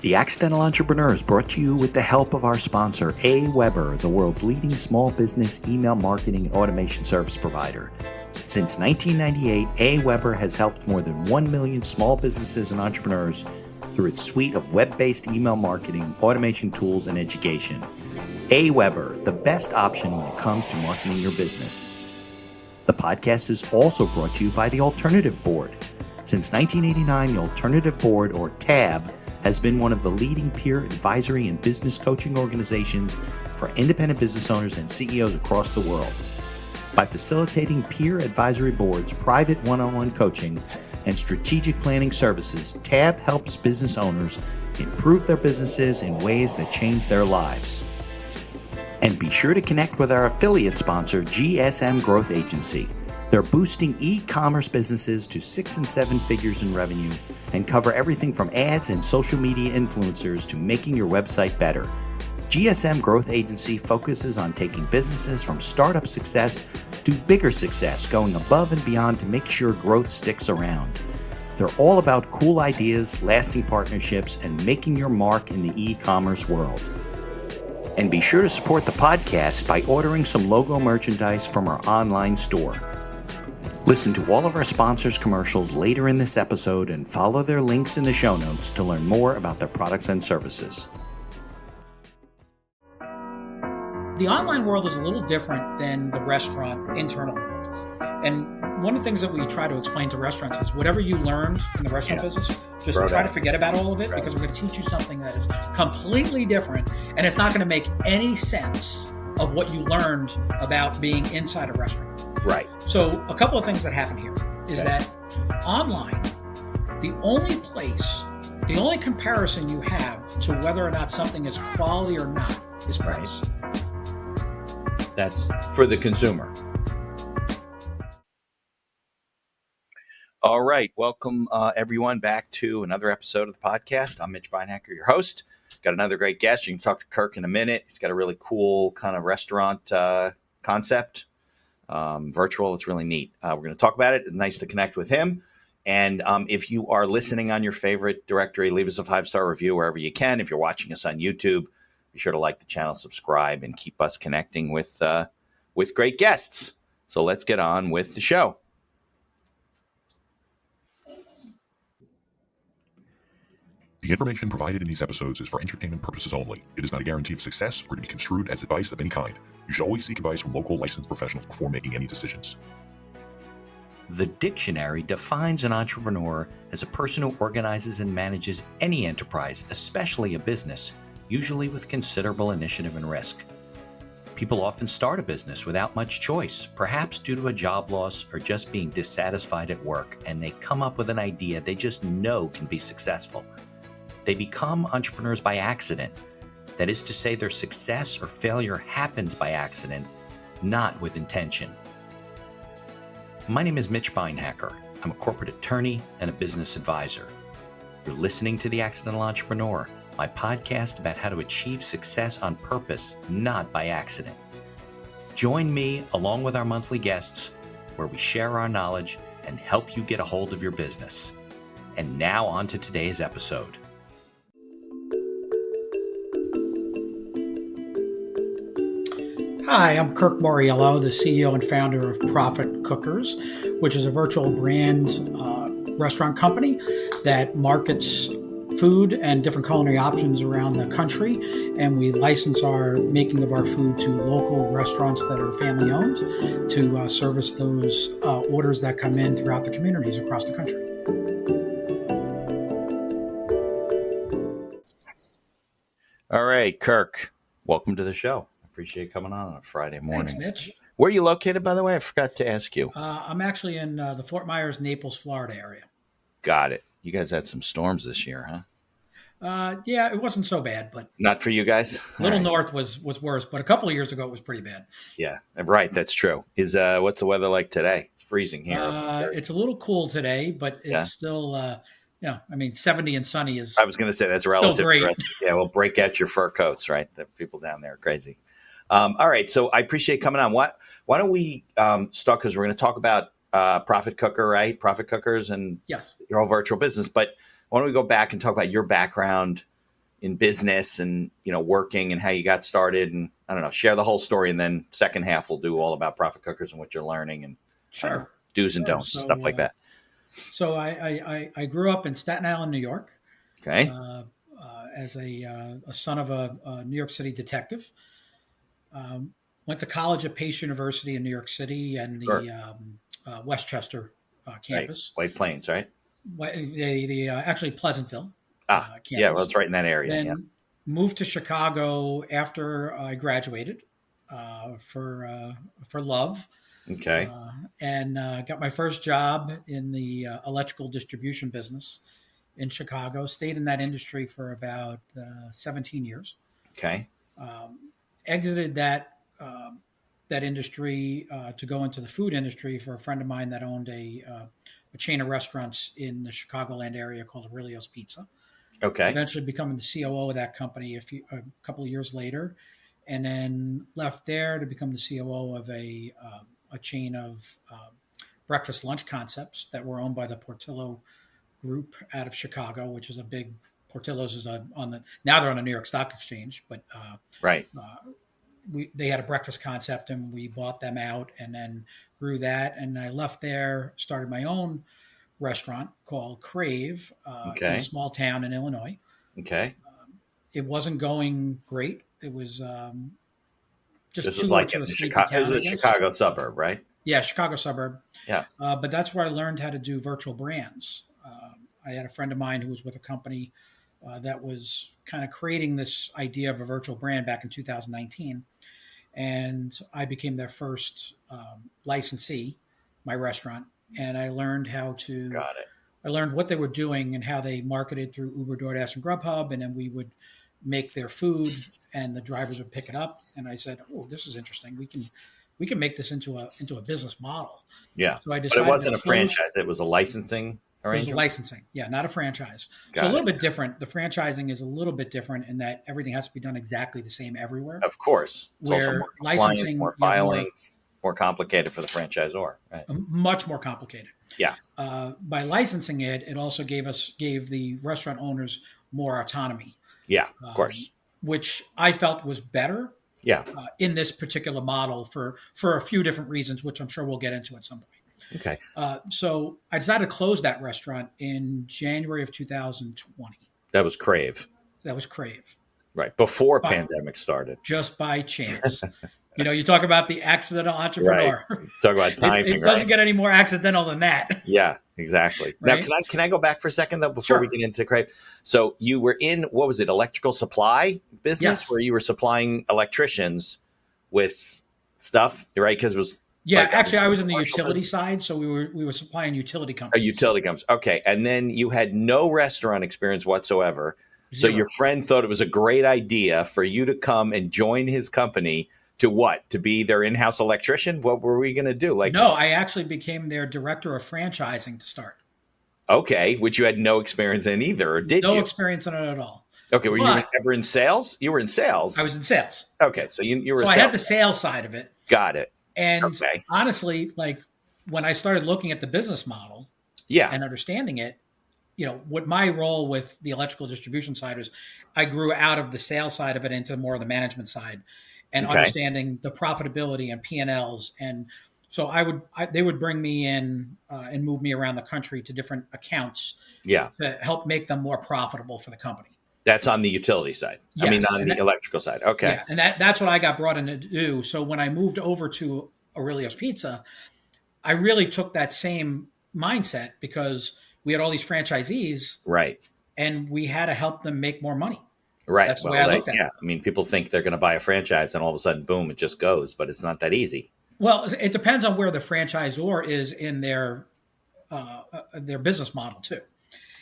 The Accidental Entrepreneur is brought to you with the help of our sponsor, AWeber, the world's leading small business email marketing and automation service provider. Since 1998, AWeber has helped more than 1 million small businesses and entrepreneurs through its suite of web-based email marketing, automation tools, and education. AWeber, the best option when it comes to marketing your business. The podcast is also brought to you by the Alternative Board. Since 1989, the Alternative Board, or TAB, has been one of the leading peer advisory and business coaching organizations for independent business owners and CEOs across the world. By facilitating peer advisory boards, private one-on-one coaching, and strategic planning services, TAB helps business owners improve their businesses in ways that change their lives. And be sure to connect with our affiliate sponsor, GSM Growth Agency. They're boosting e-commerce businesses to 6 and 7 figures in revenue and cover everything from ads and social media influencers to making your website better. GSM Growth Agency focuses on taking businesses from startup success to bigger success, going above and beyond to make sure growth sticks around. They're all about cool ideas, lasting partnerships, and making your mark in the e-commerce world. And be sure to support the podcast by ordering some logo merchandise from our online store. Listen to all of our sponsors' commercials later in this episode and follow their links in the show notes to learn more about their products and services. The online world is a little different than the restaurant internal world. And one of the things that we try to explain to restaurants is whatever you learned in the restaurant business, just try to forget about all of it because we're going to teach you something that is completely different, and it's not going to make any sense of what you learned about being inside a restaurant. Right. So a couple of things that happen here is that online, the only comparison you have to whether or not something is quality or not is price. That's for the consumer. All right. Welcome, everyone, back to another episode of the podcast. I'm Mitch Beinhaker, your host. Got another great guest. You can talk to Kirk in a minute. He's got a really cool kind of restaurant concept, virtual. It's really neat. We're going to talk about it. It's nice to connect with him. And if you are listening on your favorite directory, leave us a 5-star review wherever you can. If you're watching us on YouTube, be sure to like the channel, subscribe, and keep us connecting with great guests. So let's get on with the show. The information provided in these episodes is for entertainment purposes only. It is not a guarantee of success or to be construed as advice of any kind. You should always seek advice from local licensed professionals before making any decisions. The dictionary defines an entrepreneur as a person who organizes and manages any enterprise, especially a business, usually with considerable initiative and risk. People often start a business without much choice, perhaps due to a job loss or just being dissatisfied at work, and they come up with an idea they just know can be successful. They become entrepreneurs by accident. That is to say, their success or failure happens by accident, not with intention. My name is Mitch Beinhaker. I'm a corporate attorney and a business advisor. You're listening to The Accidental Entrepreneur, my podcast about how to achieve success on purpose, not by accident. Join me along with our monthly guests, where we share our knowledge and help you get a hold of your business. And now on to today's episode. Hi, I'm Kirk Mauriello, the CEO and founder of Profit Cookers, which is a virtual brand restaurant company that markets food and different culinary options around the country. And we license our making of our food to local restaurants that are family owned to service those orders that come in throughout the communities across the country. All right, Kirk, welcome to the show. Appreciate you coming on a Friday morning. Thanks, Mitch. Where are you located, by the way? I forgot to ask you. I'm actually in the Fort Myers, Naples, Florida area. Got it. You guys had some storms this year, huh? Yeah, it wasn't so bad, but not for you guys. Little North was worse, but a couple of years ago it was pretty bad. Yeah, right. That's true. Is what's the weather like today? It's freezing here. It's a little cool today, but it's still 70 and sunny is. I was going to say that's relative. Great. Yeah, well, break out your fur coats, right? The people down there are crazy. All right, so I appreciate coming on. Why don't we start, because we're going to talk about Profit Cooker, right? Profit Cookers and yes, your whole virtual business. But why don't we go back and talk about your background in business and, working and how you got started, and I don't know, share the whole story. And then second half, we'll do all about profit cookers and what you're learning and do's and don'ts, stuff like that. So I grew up in Staten Island, New York. Okay. As a son of a New York City detective. Went to college at Pace University in New York City and the Westchester campus. White Plains, right? Actually Pleasantville. Campus. Yeah, well, it's right in that area. Then moved to Chicago after I graduated for love. Okay. And got my first job in the electrical distribution business in Chicago. Stayed in that industry for about 17 years. Okay. Exited that industry to go into the food industry for a friend of mine that owned a chain of restaurants in the Chicagoland area called Aurelio's Pizza. Okay. Eventually becoming the COO of that company a couple of years later, and then left there to become the COO of a chain of breakfast lunch concepts that were owned by the Portillo Group out of Chicago, which is a big. Portillo's is now they're on the New York Stock Exchange, but they had a breakfast concept and we bought them out and then grew that. And I left there, started my own restaurant called Crave in a small town in Illinois. Okay. It wasn't going great. It was just too much of a Chicago. It was a Chicago suburb, right? Yeah, Chicago suburb. Yeah. But that's where I learned how to do virtual brands. I had a friend of mine who was with a company that was kind of creating this idea of a virtual brand back in 2019. And I became their first licensee, my restaurant. And I learned how to, I learned what they were doing and how they marketed through Uber, DoorDash, and Grubhub. And then we would make their food and the drivers would pick it up. And I said, oh, this is interesting. We can make this into a business model. Yeah. So I decided but it wasn't a franchise. It was a licensing arrangement? It was licensing. Yeah, not a franchise. So a little bit different. The franchising is a little bit different in that everything has to be done exactly the same everywhere. Of course. It's also more licensing, more filing, more complicated for the franchisor. Right? Much more complicated. Yeah. By licensing it, it also gave the restaurant owners more autonomy. Yeah, of course. Which I felt was better. Yeah. In this particular model for a few different reasons, which I'm sure we'll get into at some point. Okay. So I decided to close that restaurant in January of 2020. That was Crave. Right. Before pandemic started. Just by chance. You talk about the accidental entrepreneur. Right. Talk about timing. It doesn't get any more accidental than that. Yeah, exactly. Right? Now, can I go back for a second though before we get into Crave? So you were in, what was it, electrical supply business, where you were supplying electricians with stuff, right? Because it was. Yeah, actually, I was in the utility side, so we were supplying utility companies. Utility companies, okay. And then you had no restaurant experience whatsoever. Zero. So your friend thought it was a great idea for you to come and join his company to what? To be their in-house electrician? What were we going to do? No, I actually became their director of franchising to start. Okay, which you had no experience in either, or did you? No experience in it at all. Okay, were you ever in sales? You were in sales. I was in sales. Okay, so you were. So I had the sales side of it. Got it. And honestly, when I started looking at the business model and understanding it, what my role with the electrical distribution side was, I grew out of the sales side of it into more of the management side and understanding the profitability and P&Ls. And so they would bring me in and move me around the country to different accounts to help make them more profitable for the company. That's on the utility side. Yes. I mean, on the electrical side. Okay. Yeah, and that's what I got brought in to do. So when I moved over to Aurelio's Pizza, I really took that same mindset because we had all these franchisees. Right. And we had to help them make more money. Right. That's the way I looked at it. Yeah. I mean, people think they're going to buy a franchise and all of a sudden, boom, it just goes. But it's not that easy. Well, it depends on where the franchisor is in their business model, too.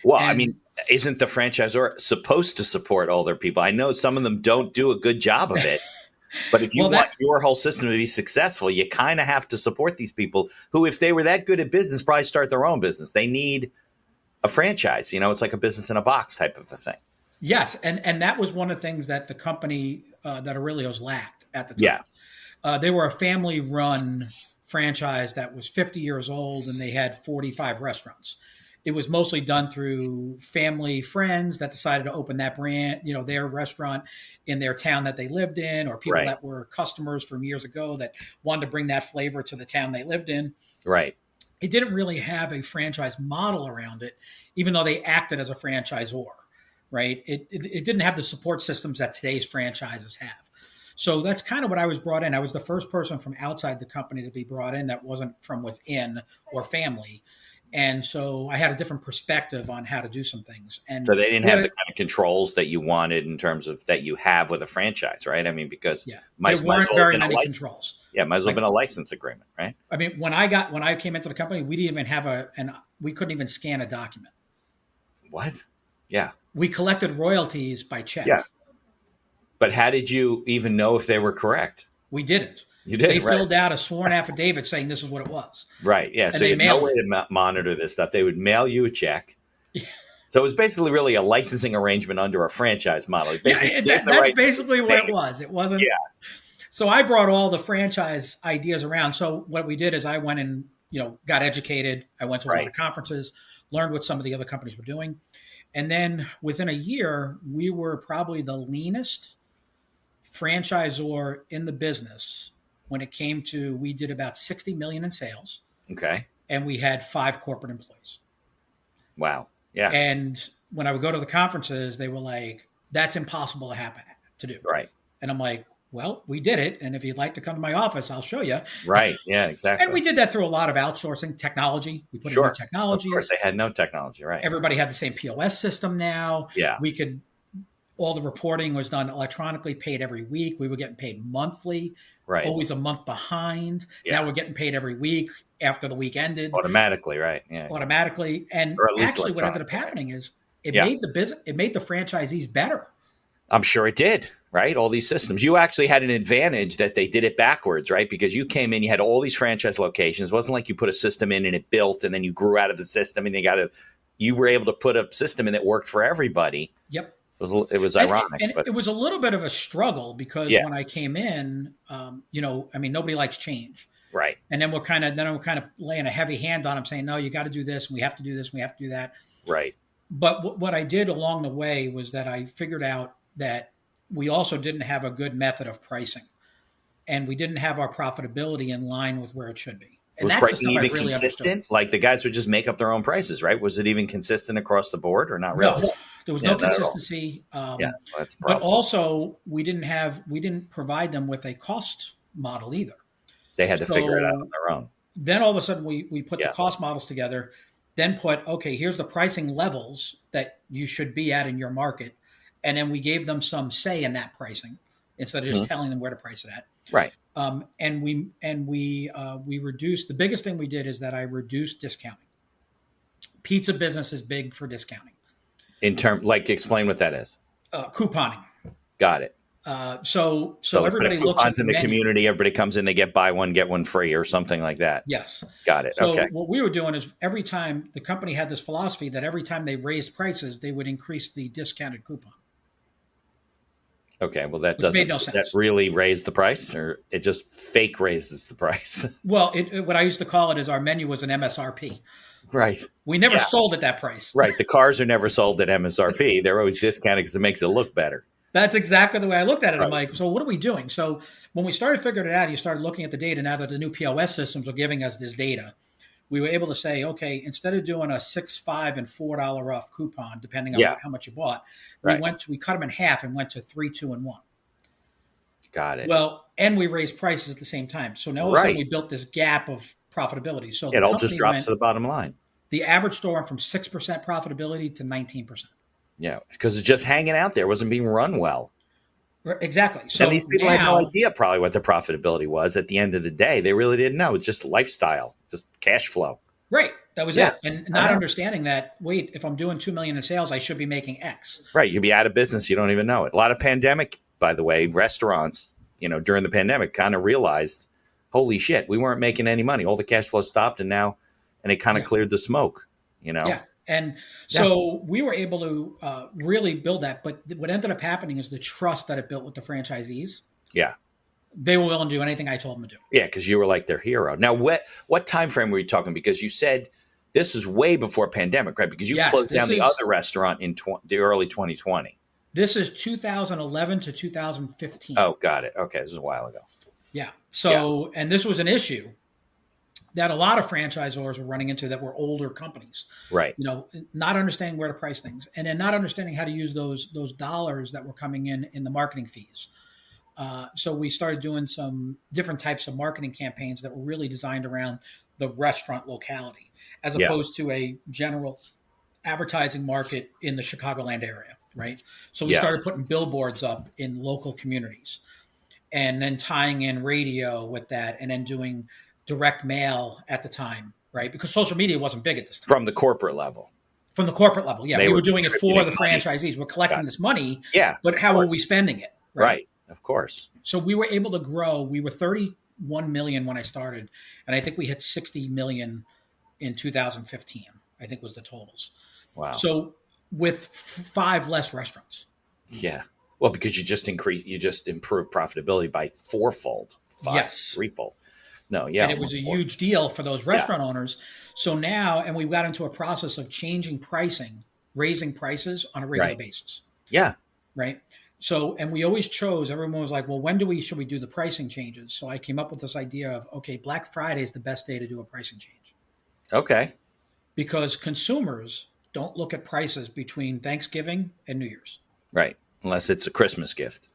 Well, I mean, isn't the franchisor supposed to support all their people? I know some of them don't do a good job of it, but if you want your whole system to be successful, you kind of have to support these people who, if they were that good at business, probably start their own business. They need a franchise. It's like a business in a box type of a thing. Yes, and that was one of the things that the company that Aurelio's lacked at the time. Yeah. They were a family-run franchise that was 50 years old, and they had 45 restaurants. it was mostly done through family, friends that decided to open that brand, their restaurant in their town that they lived in, or people Right. that were customers from years ago that wanted to bring that flavor to the town they lived in. Right. It didn't really have a franchise model around it, even though they acted as a franchisor, right? It didn't have the support systems that today's franchises have. So that's kind of what I was brought in. I was the first person from outside the company to be brought in that wasn't from within or family. And so I had a different perspective on how to do some things. And so they didn't have the kind of controls that you wanted in terms of that you have with a franchise, right? I mean, because there weren't very many controls. Yeah, might as well have been a license agreement, right? I mean, when I came into the company, we didn't even have we couldn't even scan a document. What? Yeah. We collected royalties by check. Yeah. But how did you even know if they were correct? We didn't. You did. They filled out a sworn affidavit saying this is what it was. Right. Yeah. So you had no way to monitor this stuff. They would mail you a check. Yeah. So it was basically really a licensing arrangement under a franchise model. That's basically what it was. It wasn't. Yeah. So I brought all the franchise ideas around. So what we did is I went and, got educated. I went to a lot of conferences, learned what some of the other companies were doing. And then within a year, we were probably the leanest franchisor in the business when it came to, we did about 60 million in sales. Okay. And we had 5 corporate employees. Wow. Yeah. And when I would go to the conferences, they were like, that's impossible to do. Right. And I'm like, well, we did it. And if you'd like to come to my office, I'll show you. Right. Yeah, exactly. And we did that through a lot of outsourcing technology. We put in new technologies. Of course, they had no technology, right? Everybody had the same POS system now. Yeah. All the reporting was done electronically, paid every week. We were getting paid monthly, always a month behind. Yeah. Now we're getting paid every week after the week ended. Automatically, right? Yeah. Automatically. And actually what ended up happening is it made the franchisees better. I'm sure it did, right? All these systems. You actually had an advantage that they did it backwards, right? Because you came in, you had all these franchise locations. It wasn't like you put a system in and it built and then you grew out of the system and you were able to put a system in that worked for everybody. Yep. It was ironic. And it was a little bit of a struggle because when I came in, nobody likes change. Right. And then we're kind of laying a heavy hand on them saying, no, you got to do this. And we have to do this. And we have to do that. Right. But what I did along the way was that I figured out that we also didn't have a good method of pricing, and we didn't have our profitability in line with where it should be. And was pricing even consistent? Like the guys would just make up their own prices, right? Was it even consistent across the board or not really? No, there was no consistency. That's a problem. But also we didn't provide them with a cost model either. They had to figure it out on their own. Then all of a sudden we put the cost models together, then here's the pricing levels that you should be at in your market. And then we gave them some say in that pricing instead of just telling them where to price it at. Right. And we reduced. The biggest thing we did is that I reduced discounting. Pizza business is big for discounting. Explain what that is. Couponing. Got it. So everybody looks at in the community. Everybody comes in, they get buy one, get one free or something like that. Yes. Got it. So okay. What we were doing is every time the company had this philosophy that every time they raised prices, they would increase the discounted coupon. Okay. Well, does that really raise the price, or it just fake raises the price? Well, what I used to call it is our menu was an MSRP. Right. We never sold at that price. Right. The cars are never sold at MSRP. They're always discounted because it makes it look better. That's exactly the way I looked at it. Right. I'm like, so what are we doing? So when we started figuring it out, you started looking at the data. Now that the new POS systems were giving us this data, we were able to say, okay, instead of doing a $6, $5, and $4 off coupon, depending on how much you bought, we cut them in half and went to 3, 2, and 1. Got it. Well, and we raised prices at the same time. So now all of a sudden we built this gap of profitability. So it all just drops to the bottom line. The average store went from 6% profitability to 19%. Yeah, because it's just hanging out there. It wasn't being run well. Exactly. So and these people had no idea probably what the profitability was at the end of the day. They really didn't know. It's just lifestyle, just cash flow. Right. That was it. And not understanding that, wait, if I'm doing $2 million in sales, I should be making X. Right. You'd be out of business. You don't even know it. A lot of pandemic, by the way, restaurants, during the pandemic kind of realized, holy shit, we weren't making any money. All the cash flow stopped and it kind of cleared the smoke, Yeah. And so we were able to really build that. But what ended up happening is the trust that it built with the franchisees. Yeah. They were willing to do anything I told them to do. Yeah, because you were like their hero. Now, what time frame were you talking? Because you said this is way before pandemic, right? Because you closed down the other restaurant in the early 2020. This is 2011 to 2015. Oh, got it. Okay, this is a while ago. Yeah. So, and this was an issue that a lot of franchisors were running into that were older companies. Right. Not understanding where to price things, and then not understanding how to use those dollars that were coming in the marketing fees. So we started doing some different types of marketing campaigns that were really designed around the restaurant locality, as opposed to a general advertising market in the Chicagoland area, right? So we started putting billboards up in local communities, and then tying in radio with that, and then doing direct mail at the time, right? Because social media wasn't big at this time. From the corporate level. From the corporate level, yeah. We were doing it for the franchisees. We're collecting this money, but how are we spending it? Right, of course. So we were able to grow. We were 31 million when I started, and I think we hit 60 million in 2015, I think was the totals. Wow. So with 5 less restaurants. Yeah. Well, because you just improved profitability by threefold. No, yeah. And it was a huge deal for those restaurant owners. So now, and we got into a process of changing pricing, raising prices on a regular basis. Yeah. Right. So, and we always chose, everyone was like, well, when should we do the pricing changes? So I came up with this idea of, okay, Black Friday is the best day to do a pricing change. Okay. Because consumers don't look at prices between Thanksgiving and New Year's. Right. Unless it's a Christmas gift.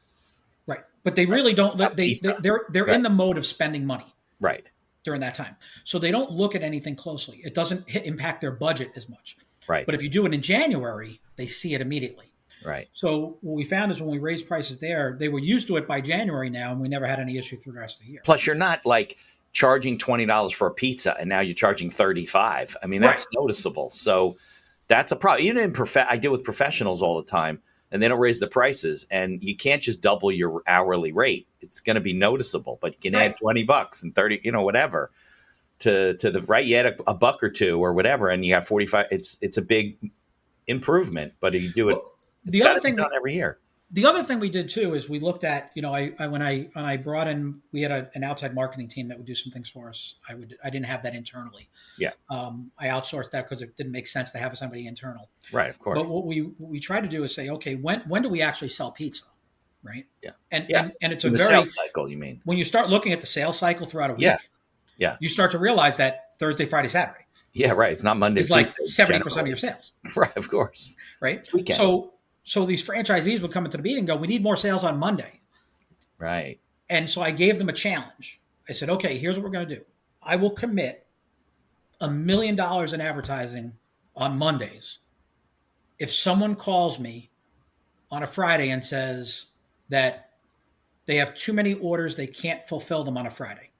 Right. But they really don't, they're in the mode of spending money. Right. During that time. So they don't look at anything closely. It doesn't impact their budget as much. Right. But if you do it in January, they see it immediately. Right. So what we found is when we raised prices there, they were used to it by January now, and we never had any issue through the rest of the year. Plus, you're not like charging $20 for a pizza, and now you're charging $35. I mean, that's noticeable. So that's a problem. Even I deal with professionals all the time, and they don't raise the prices, and you can't just double your hourly rate. It's going to be noticeable, but you can add $20 and 30, whatever to the right. You add a buck or two or whatever, and you have 45. It's a big improvement, but if you do it, it's got to be done every year. The other thing we did too is we looked at, when I brought in, we had an outside marketing team that would do some things for us. I didn't have that internally. Yeah. I outsourced that because it didn't make sense to have somebody internal. Right. Of course. But what we tried to do is say, okay, when do we actually sell pizza? Right. Yeah. And it's the sales cycle, you mean? When you start looking at the sales cycle throughout a week, you start to realize that Thursday, Friday, Saturday. Yeah. Right. It's not Monday. It's like 70% of your sales. Right. Of course. Right. It's weekend. So these franchisees would come into the meeting and go, we need more sales on Monday. Right. And so I gave them a challenge. I said, okay, here's what we're going to do. I will commit $1 million in advertising on Mondays if someone calls me on a Friday and says that they have too many orders, they can't fulfill them on a Friday.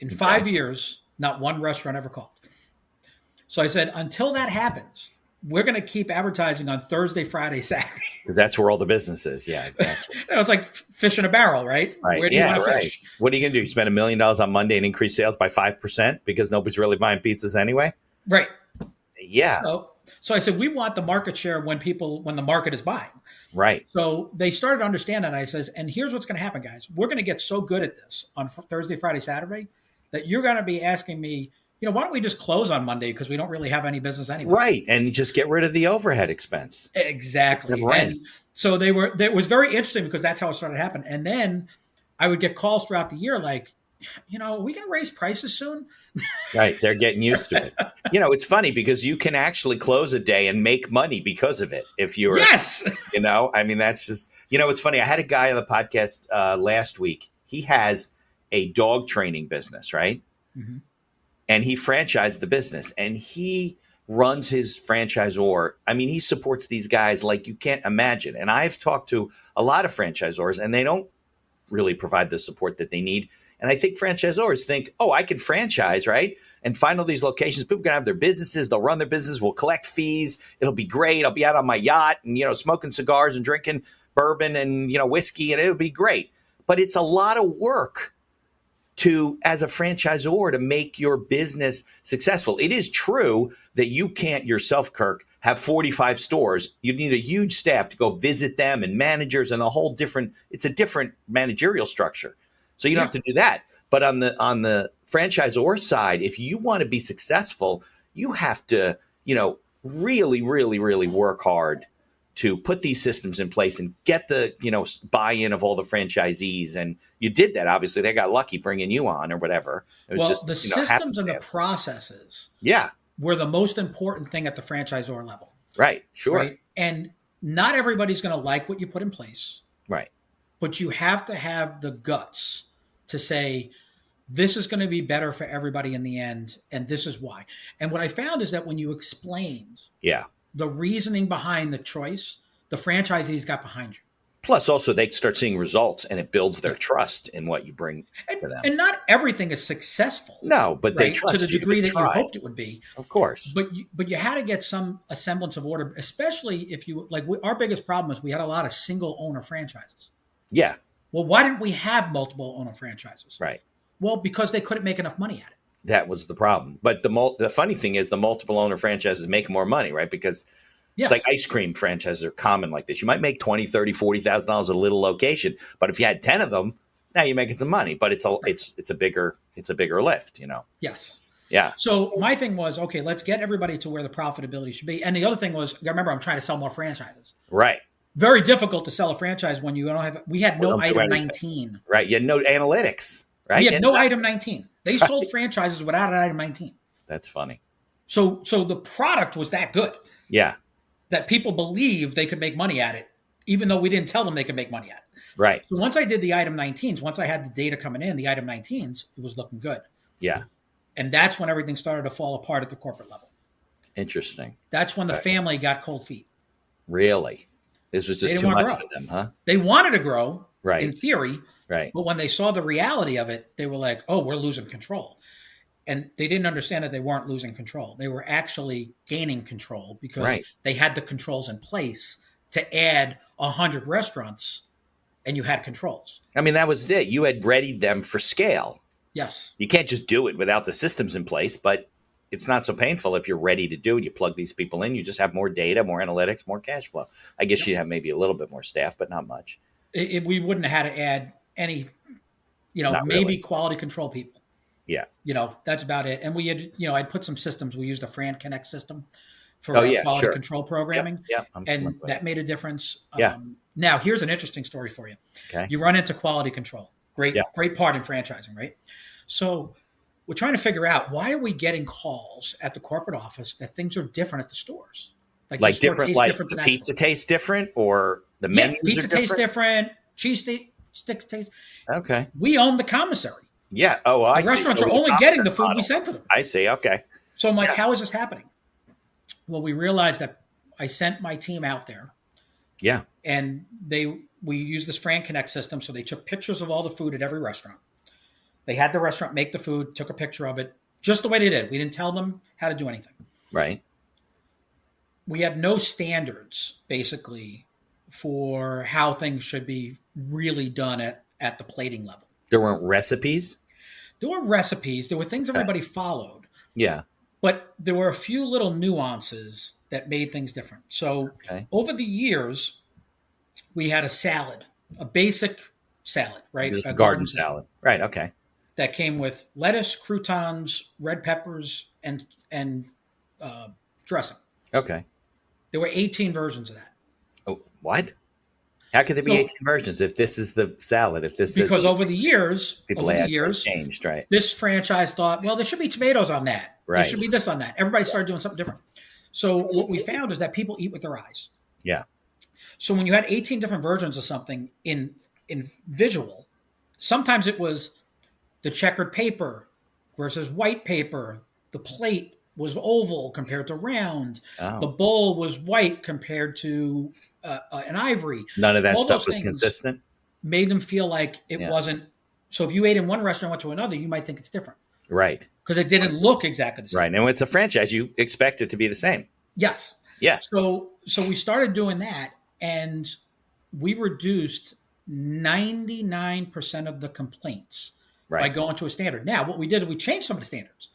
In 5 years, not one restaurant ever called. So I said, until that happens, we're going to keep advertising on Thursday, Friday, Saturday. Because that's where all the business is. Yeah, exactly. It's like fish in a barrel, right? Right. Where do you want to fish? What are you going to do? You spend $1 million on Monday and increase sales by 5% because nobody's really buying pizzas anyway? Right. Yeah. So I said, we want the market share when the market is buying. Right. So they started to understand that. And I says, and here's what's going to happen, guys. We're going to get so good at this on Thursday, Friday, Saturday that you're going to be asking me, why don't we just close on Monday because we don't really have any business anyway? Right. And just get rid of the overhead expense. Exactly. And so it was very interesting because that's how it started to happen. And then I would get calls throughout the year like, are we going to raise prices soon? Right. They're getting used to it. It's funny because you can actually close a day and make money because of it. If you're, yes, that's just, it's funny. I had a guy on the podcast last week. He has a dog training business, right? Mm-hmm. And he franchised the business and he runs his franchisor. I mean, he supports these guys like you can't imagine. And I've talked to a lot of franchisors and they don't really provide the support that they need. And I think franchisors think, I can franchise, right? And find all these locations. People are going to have their businesses. They'll run their business. We'll collect fees. It'll be great. I'll be out on my yacht and, smoking cigars and drinking bourbon and, whiskey, and it'll be great. But it's a lot of work as a franchisor to make your business successful. It is true that you can't yourself, Kirk, have 45 stores. You need a huge staff to go visit them and managers and it's a different managerial structure. So you don't have to do that. But on the franchisor side, if you want to be successful, you have to, really, really, really work hard to put these systems in place and get the, buy-in of all the franchisees. And you did that. Obviously, they got lucky bringing you on or whatever. It was just the systems and the processes were the most important thing at the franchisor level. Right. Sure. Right? And not everybody's going to like what you put in place. Right. But you have to have the guts to say, this is going to be better for everybody in the end, and this is why. And what I found is that when you explained the reasoning behind the choice, the franchisees got behind you. Plus, also, they start seeing results, and it builds their trust in what you bring to them. And not everything is successful. No, but they trust to the degree that you hoped it would be. Of course. But you had to get a semblance of order, especially if you our biggest problem is we had a lot of single owner franchises. Yeah. Well, why didn't we have multiple owner franchises? Right. Well, because they couldn't make enough money at it. That was the problem. But the funny thing is the multiple owner franchises make more money, right? Because it's like ice cream franchises are common like this. You might make $20,000, $30,000, $40,000 at a little location, but if you had 10 of them, now you're making some money. But it's a bigger lift, Yes. Yeah. So my thing was, okay, let's get everybody to where the profitability should be. And the other thing was, remember, I'm trying to sell more franchises. Right. Very difficult to sell a franchise when you don't have. We had no item 19. Right. You had no analytics. Right. We had no item 19. They sold franchises without an item 19. That's funny. So the product was that good. Yeah. That people believed they could make money at it, even though we didn't tell them they could make money at it. Right. So once I did the item 19s, once I had the data coming in, the item 19s, it was looking good. Yeah. And that's when everything started to fall apart at the corporate level. Interesting. That's when the family got cold feet. Really? This was just too much for them, huh? They wanted to grow, right, in theory. Right. But when they saw the reality of it, they were like, oh, we're losing control. And they didn't understand that they weren't losing control. They were actually gaining control because they had the controls in place to add 100 restaurants, and you had controls. I mean, that was it. You had readied them for scale. Yes. You can't just do it without the systems in place, but it's not so painful if you're ready to do it. You plug these people in, you just have more data, more analytics, more cash flow. I guess you'd have maybe a little bit more staff, but not much. We wouldn't have had to add any, maybe quality control people. Yeah. That's about it. And we had, I'd put some systems. We used a Fran Connect system for quality control programming. Yeah. And that made a difference. Yeah. Now, here's an interesting story for you. Okay. You run into quality control. Great part in franchising, right? So we're trying to figure out, why are we getting calls at the corporate office that things are different at the stores? Like different, like the pizza tastes different, or the menus are different? Pizza tastes different. Cheese sticks taste. Okay. We own the commissary. Yeah. Oh, well, the restaurants are only getting the food we sent to them. I see. Okay. So I'm like, how is this happening? Well, we realized that I sent my team out there. Yeah. And we used this Fran Connect system. So they took pictures of all the food at every restaurant. They had the restaurant make the food, took a picture of it, just the way they did. We didn't tell them how to do anything. Right. We had no standards, basically, for how things should be really done at the plating level. There weren't recipes? There were recipes. There were things everybody followed. Yeah. But there were a few little nuances that made things different. So over the years, we had a salad, a basic salad, right? Just a garden salad. Right, okay. That came with lettuce, croutons, red peppers, and dressing. Okay. There were 18 versions of that. Oh, what? How could there be 18 versions if this is the salad? Because over the years, changed, right? This franchise thought, well, there should be tomatoes on that. Right. There should be this on that. Everybody started doing something different. So what we found is that people eat with their eyes. Yeah. So when you had 18 different versions of something in visual, sometimes it was the checkered paper versus white paper. The plate was oval compared to round. Oh. The bowl was white compared to an ivory. None of that stuff was consistent. Made them feel like it wasn't. So if you ate in one restaurant, went to another, you might think it's different. Right. Because it didn't look exactly the same. Right. And when it's a franchise, you expect it to be the same. Yes. Yeah. So we started doing that, and we reduced 99% of the complaints by going to a standard. Now, what we did is we changed some of the standards.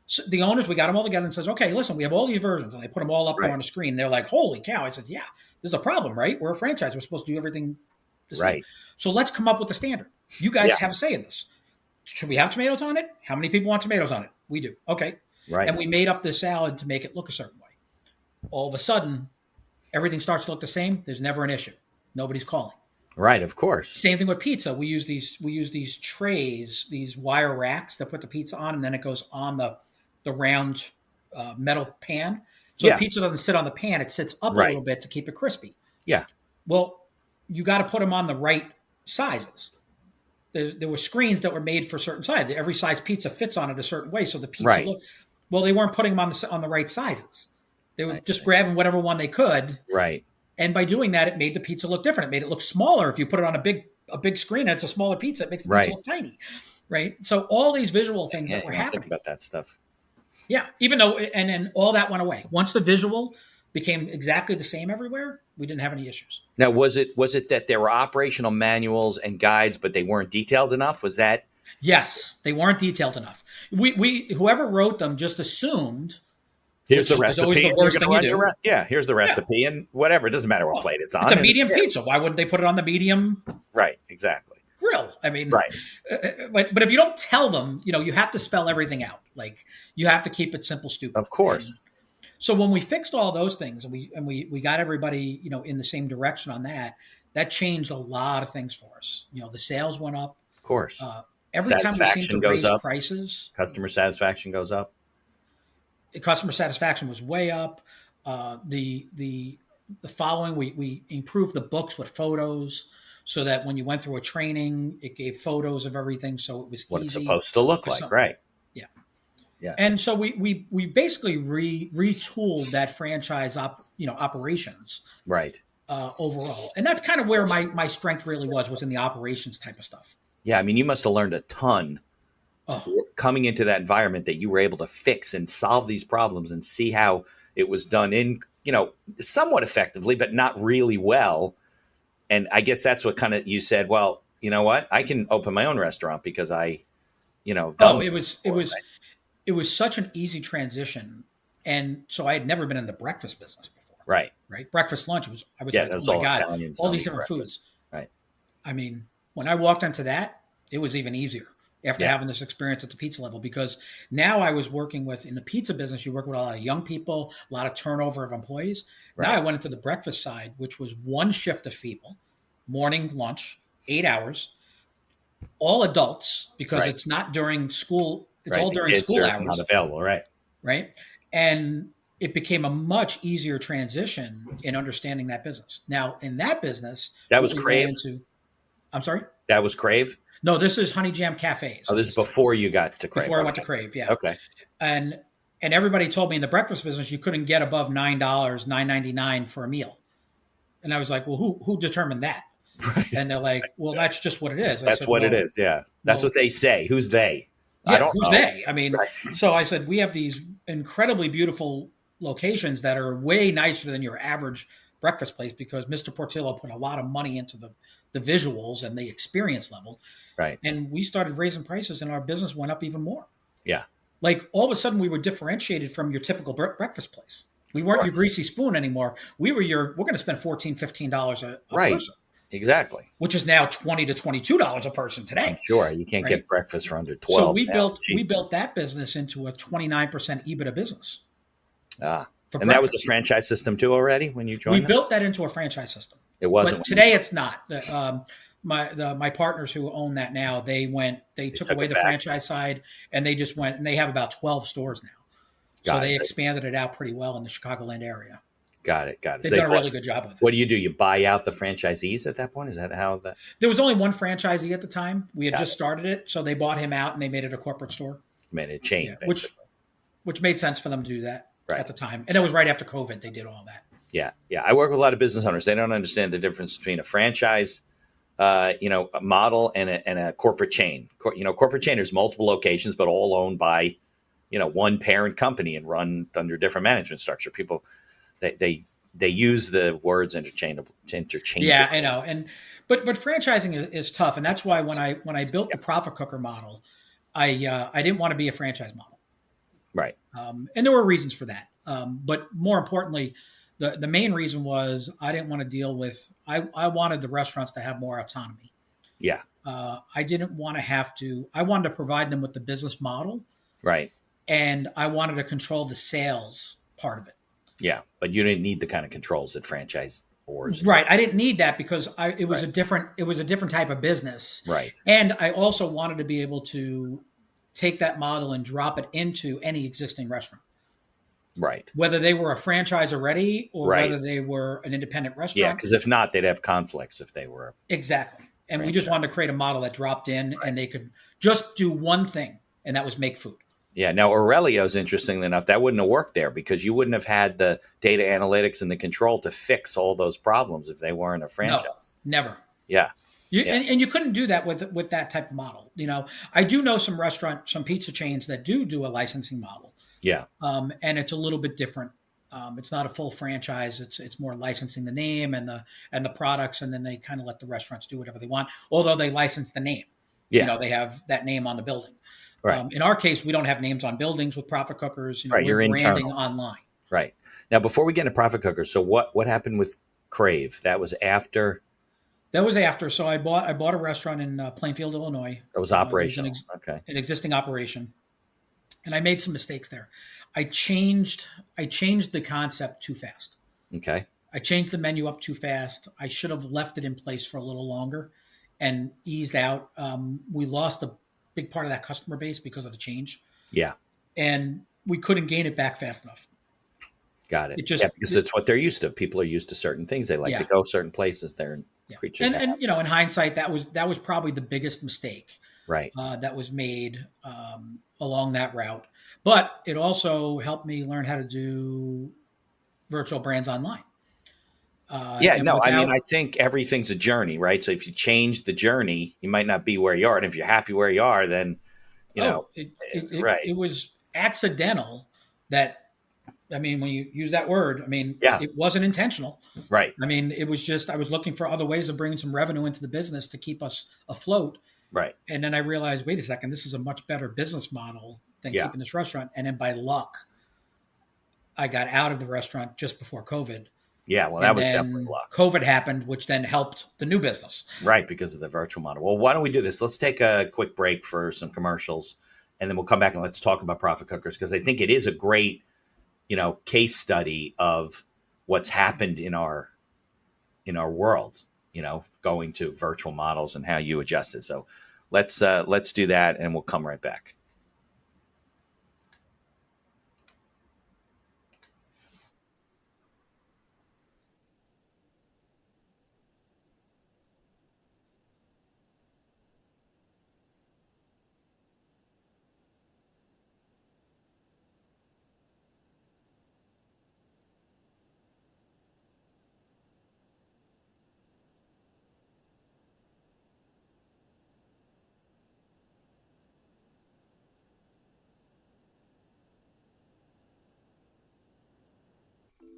So the owners, we got them all together and says, okay, listen, we have all these versions. And I put them all up there on the screen. They're like, holy cow. I said, yeah, there's a problem, right? We're a franchise. We're supposed to do everything the same. Right. So let's come up with a standard. You guys have a say in this. should we have tomatoes on it? How many people want tomatoes on it? We do. Okay. Right. And we made up this salad to make it look a certain way. All of a sudden, everything starts to look the same. There's never an issue. Nobody's calling. Right. Of course. Same thing with pizza. We use these trays, these wire racks to put the pizza on, and then it goes on the round metal pan. So the pizza doesn't sit on the pan; it sits up a little bit to keep it crispy. Yeah. Well, you got to put them on the right sizes. There were screens that were made for certain sizes. Every size pizza fits on it a certain way, so the pizza looked. Well, they weren't putting them on the right sizes. They were just grabbing whatever one they could. Right. And by doing that, it made the pizza look different. It made it look smaller. If you put it on a big screen and it's a smaller pizza, it makes the pizza look tiny. Right. So all these visual things that were happening. Think about that stuff. Yeah. Even though, and then all that went away. Once the visual became exactly the same everywhere, we didn't have any issues. Now, was it that there were operational manuals and guides, but they weren't detailed enough? Was that? Yes, they weren't detailed enough. We whoever wrote them just assumed. Here's the recipe. Always the worst thing you do. Here's the recipe, and whatever. It doesn't matter what plate it's on. It's a medium pizza. Why wouldn't they put it on the medium? Right. Exactly. Grill. I mean, but if you don't tell them, you have to spell everything out. Like you have to keep it simple, stupid. Of course. And so when we fixed all those things and we got everybody, in the same direction on that changed a lot of things for us. The sales went up. Of course. Every time we seemed to raise prices, customer satisfaction goes up. Customer satisfaction was way up. The following, we improved the books with photos so that when you went through a training, it gave photos of everything, so it was what easy. It's supposed to look like, right? Yeah, yeah. And so we basically retooled that franchise operations, right? Overall, and that's kind of where my strength really was in the operations type of stuff. Yeah, I mean, you must have learned a ton coming into that environment that you were able to fix and solve these problems and see how it was done in, somewhat effectively, but not really well. And I guess that's what kind of you said, well, you know what? I can open my own restaurant because it was such an easy transition. And so I had never been in the breakfast business before. Right. Breakfast, lunch I was like, oh my God, Italian, all these different foods. Right. I mean, when I walked into that, it was even easier after having this experience at the pizza level, because now I was working in the pizza business, you work with a lot of young people, a lot of turnover of employees. Right. Now I went into the breakfast side, which was one shift of people, morning, lunch, 8 hours, all adults, because it's not during school. It's all during school hours. Not available, right? Right. And it became a much easier transition in understanding that business. Now, in that business, that was Crave. I'm sorry? That was Crave? No, this is Honey Jam Cafes. Oh, this is before you got to Crave. Before I went to Crave, yeah. Okay. And everybody told me in the breakfast business you couldn't get above $9, $9.99 for a meal. And I was like, well, who determined that? Right. And they're like, well, that's just what it is. That's what it is, yeah. That's what they say. Who's they? I don't know. Who's they? I mean, so I said, we have these incredibly beautiful locations that are way nicer than your average breakfast place because Mr. Portillo put a lot of money into the visuals and the experience level. Right. And we started raising prices and our business went up even more. Yeah. Like all of a sudden we were differentiated from your typical breakfast place. We weren't your greasy spoon anymore. We're going to spend $14, $15 a person. Exactly. Which is now $20 to $22 a person today. I'm sure you can't get breakfast for under $12. So we built that business into a 29% EBITDA business. And that was a franchise system too already when you joined? We built that into a franchise system. It wasn't. But today it's not. My partners who own that now, they took away the franchise side and they just went and they have about 12 stores now. So they expanded it out pretty well in the Chicagoland area. Got it. They've done a really good job with it. What do? You buy out the franchisees at that point? Is that how that? There was only one franchisee at the time. We had just started it. So they bought him out and they made it a corporate store. Made it a chain, which made sense for them to do that at the time. And it was right after COVID. They did all that. Yeah. Yeah. I work with a lot of business owners. They don't understand the difference between a franchise, a model and a corporate chain. Corporate chain, there's multiple locations, but all owned by, one parent company and run under different management structure. People, they use the words interchangeably. Yeah, I know. But franchising is tough. And that's why when I built the Profit Cooker model, I didn't want to be a franchise model. Right. And there were reasons for that. But more importantly, the main reason was I didn't want to deal with, I wanted the restaurants to have more autonomy. Yeah. I didn't want to have to. I wanted to provide them with the business model, Right. and I wanted to control the sales part of it. Yeah, but you didn't need the kind of controls that franchise boards. Right. I didn't need that because it was Right. it was a different type of business. Right. And I also wanted to be able to take that model and drop it into any existing restaurant, Right. whether they were a franchise already or Right. whether they were an independent Yeah, restaurant. because if not, they'd have conflicts if they were. Exactly. And we just wanted to create a model that dropped in and they could just do one thing, and that was make food. Yeah. Now, Aurelio's, interestingly enough, that wouldn't have worked there because you wouldn't have had the data analytics and the control to fix all those problems if they weren't a franchise. No, never. Yeah. Yeah. And you couldn't do that with that type of model. I do know some pizza chains that do a licensing model. Yeah. And it's a little bit different. It's not a full franchise. It's more licensing the name and the products, and then they kind of let the restaurants do whatever they want. Although they license the name, Yeah. They have that name on the building. Right. In our case, we don't have names on buildings with Profit Cookers. Right, We're you're branding internal. online. Right. Now, before we get into Profit Cookers, so what happened with Crave? That was after. That was after. So I bought a restaurant in Plainfield, Illinois. That was operational. An existing operation, and I made some mistakes there. I changed the concept too fast. Okay. I changed the menu up too fast. I should have left it in place for a little longer and eased out. We lost a big part of that customer base because of the change. Yeah. And we couldn't gain it back fast enough. Got it. Because it's what they're used to. People are used to certain things. They like to go certain places. They're creatures. And in hindsight, that was probably the biggest mistake. Right. That was made along that route. But it also helped me learn how to do virtual brands online. I think everything's a journey, right? So if you change the journey, you might not be where you are. And if you're happy where you are, then, it was accidental when you use that word, it wasn't intentional. Right. It was just, I was looking for other ways of bringing some revenue into the business to keep us afloat. Right. And then I realized, wait a second, this is a much better business model than keeping this restaurant. And then by luck, I got out of the restaurant just before COVID. Yeah, well, that was definitely luck. COVID happened, which then helped the new business. Right, because of the virtual model. Well, why don't we do this? Let's take a quick break for some commercials, and then we'll come back and let's talk about Profit Cookers, because I think it is a great, case study of what's happened in our world, going to virtual models and how you adjusted. So let's do that, and we'll come right back.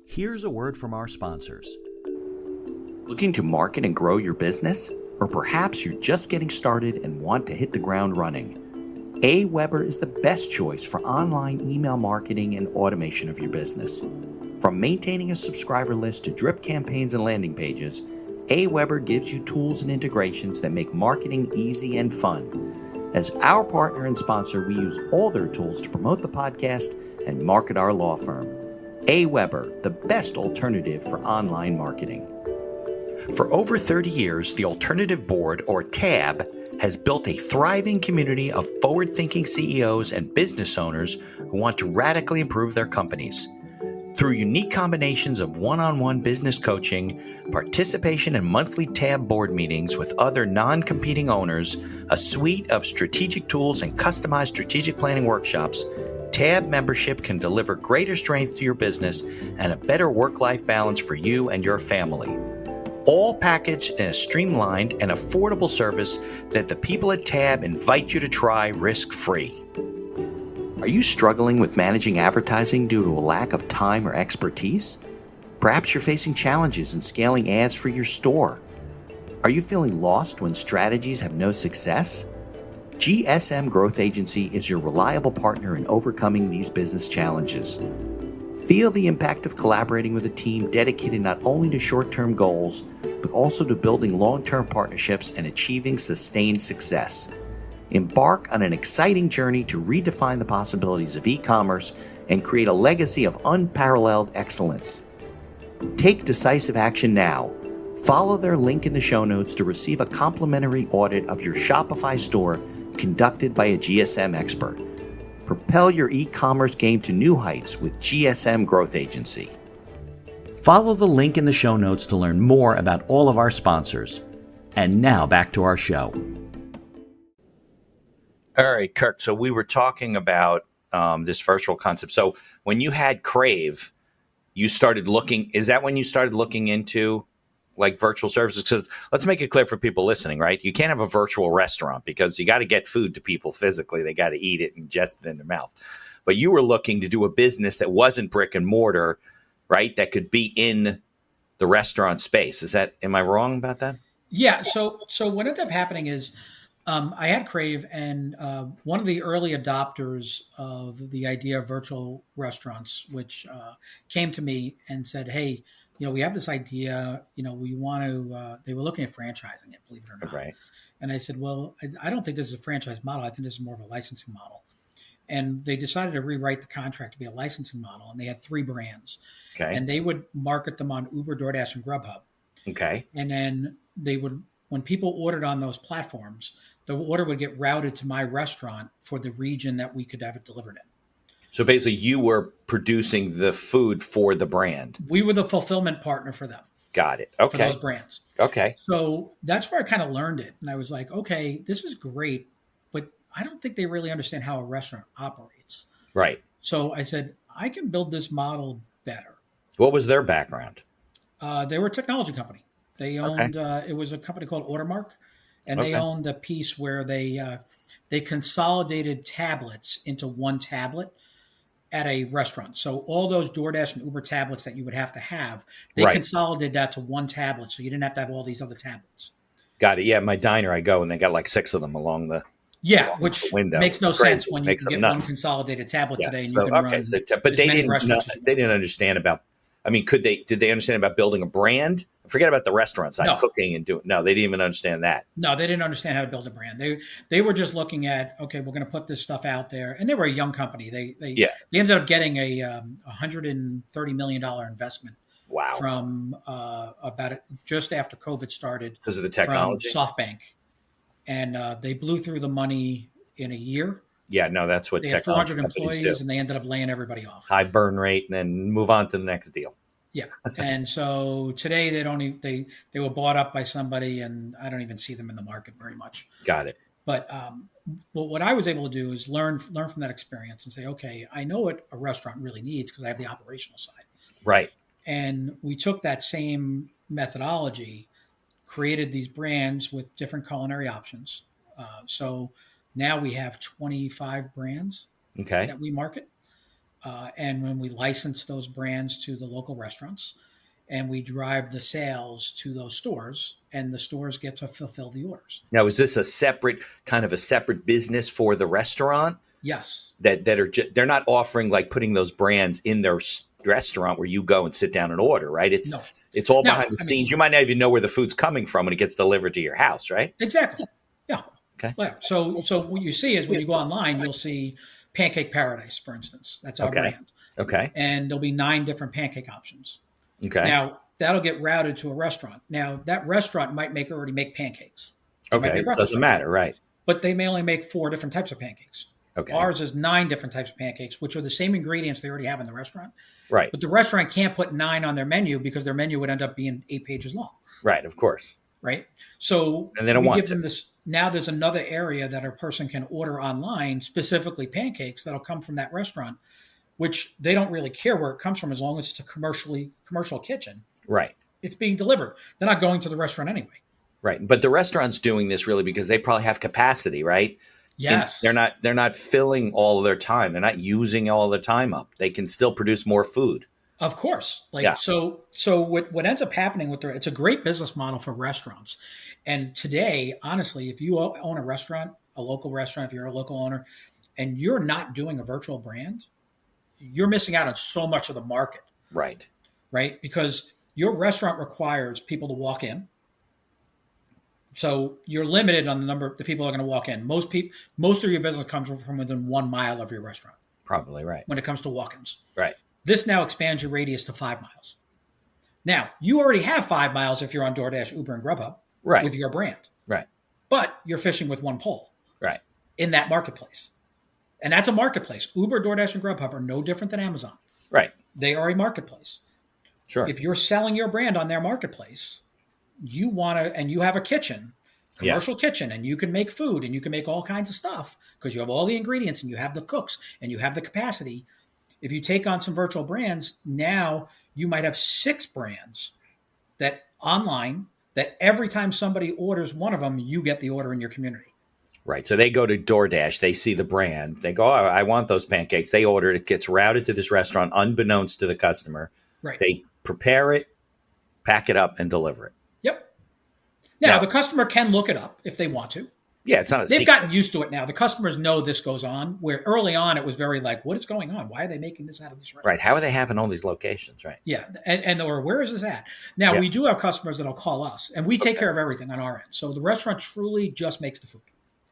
Here's a word from our sponsors. Looking to market and grow your business? Or perhaps you're just getting started and want to hit the ground running? AWeber is the best choice for online email marketing and automation of your business. From maintaining a subscriber list to drip campaigns and landing pages, AWeber gives you tools and integrations that make marketing easy and fun. As our partner and sponsor, we use all their tools to promote the podcast and market our law firm. AWeber, the best alternative for online marketing. For over 30 years, the Alternative Board, or TAB, has built a thriving community of forward-thinking CEOs and business owners who want to radically improve their companies. Through unique combinations of one-on-one business coaching, participation in monthly TAB board meetings with other non-competing owners, a suite of strategic tools, and customized strategic planning workshops, TAB membership can deliver greater strength to your business and a better work-life balance for you and your family. All packaged in a streamlined and affordable service that the people at TAB invite you to try risk-free. Are you struggling with managing advertising due to a lack of time or expertise? Perhaps you're facing challenges in scaling ads for your store. Are you feeling lost when strategies have no success? GSM Growth Agency is your reliable partner in overcoming these business challenges. Feel the impact of collaborating with a team dedicated not only to short-term goals, but also to building long-term partnerships and achieving sustained success. Embark on an exciting journey to redefine the possibilities of e-commerce and create a legacy of unparalleled excellence. Take decisive action now. Follow their link in the show notes to receive a complimentary audit of your Shopify store conducted by a GSM expert. Propel your e-commerce game to new heights with GSM Growth Agency. Follow the link in the show notes to learn more about all of our sponsors. And now back to our show. All right, Kirk. So we were talking about this virtual concept. So when you had Crave, you started looking, is that when you started looking into like virtual services? Because let's make it clear for people listening, right? You can't have a virtual restaurant because you got to get food to people physically. They got to eat it and ingest it in their mouth. But you were looking to do a business that wasn't brick and mortar, right? That could be in the restaurant space. Am I wrong about that? Yeah. So what ended up happening is I had Crave, and one of the early adopters of the idea of virtual restaurants, which came to me and said, "Hey, we have this idea. We want to." They were looking at franchising it, believe it or not. Right. And I said, "Well, I don't think this is a franchise model. I think this is more of a licensing model." And they decided to rewrite the contract to be a licensing model, and they had 3 brands. Okay. And they would market them on Uber, DoorDash, and Grubhub. Okay. And then they would, when people ordered on those platforms, the order would get routed to my restaurant for the region that we could have it delivered in. So basically you were producing the food for the brand. We were the fulfillment partner for them. Got it. Okay. For those brands. Okay. So that's where I kind of learned it. And I was like, okay, this is great, but I don't think they really understand how a restaurant operates. Right. So I said, I can build this model better. What was their background? They were a technology company. They owned, it was a company called Ordermark. And they owned a piece where they consolidated tablets into one tablet at a restaurant. So all those DoorDash and Uber tablets that you would have to have, they consolidated that to one tablet, so you didn't have to have all these other tablets. Got it. Yeah, my diner I go and they got like 6 of them along the which window. makes no sense when you get nuts. one consolidated tablet today and so, you can run. But they didn't understand about. I mean, did they understand about building a brand? Forget about the restaurant side, cooking and doing. No, they didn't even understand that. No, they didn't understand how to build a brand. They were just looking at, okay, we're going to put this stuff out there, and they were a young company. They ended up getting a $130 million investment. Wow. From just after COVID started. Because of the technology? From SoftBank. And they blew through the money in a year. Yeah, no, that's what they had 400 employees, and they ended up laying everybody off. High burn rate, and then move on to the next deal. Yeah, and so today they were bought up by somebody, and I don't even see them in the market very much. Got it. But what I was able to do is learn from that experience and say, okay, I know what a restaurant really needs because I have the operational side. Right. And we took that same methodology, created these brands with different culinary options. So now we have 25 brands that we market. And when we license those brands to the local restaurants, and we drive the sales to those stores, and the stores get to fulfill the orders. Now, is this a separate business for the restaurant? Yes. They're not offering, like, putting those brands in their restaurant where you go and sit down and order, right? It's all behind the scenes. You might not even know where the food's coming from when it gets delivered to your house, right? Exactly. Yeah. Okay. Yeah. So what you see is when you go online, you'll see Pancake Paradise, for instance. That's our brand. Okay. And there'll be 9 different pancake options. Okay. Now, that'll get routed to a restaurant. Now, that restaurant might already make pancakes. Okay. It doesn't matter, right? But they may only make 4 different types of pancakes. Okay. Ours is 9 different types of pancakes, which are the same ingredients they already have in the restaurant. Right. But the restaurant can't put 9 on their menu because their menu would end up being 8 pages long. Right, of course. Right. So and they don't want give them this. Now there's another area that a person can order online, specifically pancakes that'll come from that restaurant, which they don't really care where it comes from as long as it's a commercial kitchen. Right. It's being delivered. They're not going to the restaurant anyway. Right. But the restaurant's doing this really because they probably have capacity, right? Yes. And they're not filling all of their time. They're not using all their time up. They can still produce more food. Of course. So what ends up happening it's a great business model for restaurants. And today, honestly, if you own a restaurant, a local restaurant, if you're a local owner, and you're not doing a virtual brand, you're missing out on so much of the market, Right. right? Because your restaurant requires people to walk in. So you're limited on the number of the people that are going to walk in. Most of your business comes from within 1 mile of your restaurant Probably right. when it comes to walk-ins. Right. This now expands your radius to 5 miles. Now, you already have 5 miles if you're on DoorDash, Uber, and Grubhub Right. with your brand. Right. But you're fishing with one pole Right. in that marketplace. And that's a marketplace. Uber, DoorDash, and Grubhub are no different than Amazon. Right. They are a marketplace. Sure. If you're selling your brand on their marketplace, you want to, and you have a kitchen, commercial kitchen, and you can make food and you can make all kinds of stuff because you have all the ingredients and you have the cooks and you have the capacity. If you take on some virtual brands, now you might have 6 brands that online that every time somebody orders one of them, you get the order in your community. Right. So they go to DoorDash, they see the brand, they go, oh, I want those pancakes. They order it, it gets routed to this restaurant unbeknownst to the customer. Right. They prepare it, pack it up, and deliver it. Yep. Now, Now- the customer can look it up if they want to. Yeah, it's not a They've secret. gotten used to it now. The customers know this goes on, where early on it was very like, what is going on? Why are they making this out of this restaurant? Right. How are they having all these locations? Right. Yeah. Or where is this at? Now, Yeah. we do have customers that'll call us, and we take care of everything on our end. So the restaurant truly just makes the food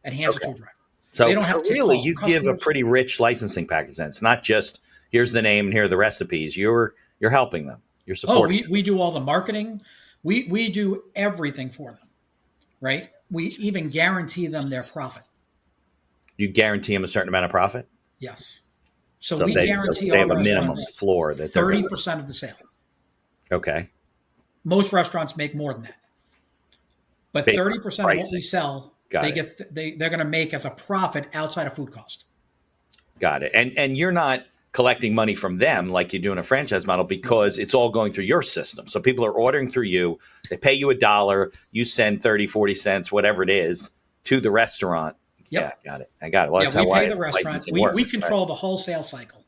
and hands it to a driver. So, They don't have to take really, calls you from give a customers. pretty rich licensing package. Then it's not just here's the name and here are the recipes. You're helping them. You're Oh, supporting. we do all the marketing. We do everything for them, right? We even guarantee them their profit. You guarantee them a certain amount of profit. Yes. So, So we they guarantee have our a minimum restaurants floor that they're 30% of the sale. Okay. Most restaurants make more than that. But Based on 30% of what we pricing. sell, Got they it. they're going to make as a profit outside of food cost. Got it. And you're not collecting money from them like you do in a franchise model because it's all going through your system. So people are ordering through you. They pay you $1. You send 30, 40 cents, whatever it is, to the restaurant. Yep. Yeah, got it. I got it. Well, that's Yeah, we how pay the restaurant. licensing We works, control the whole sales cycle,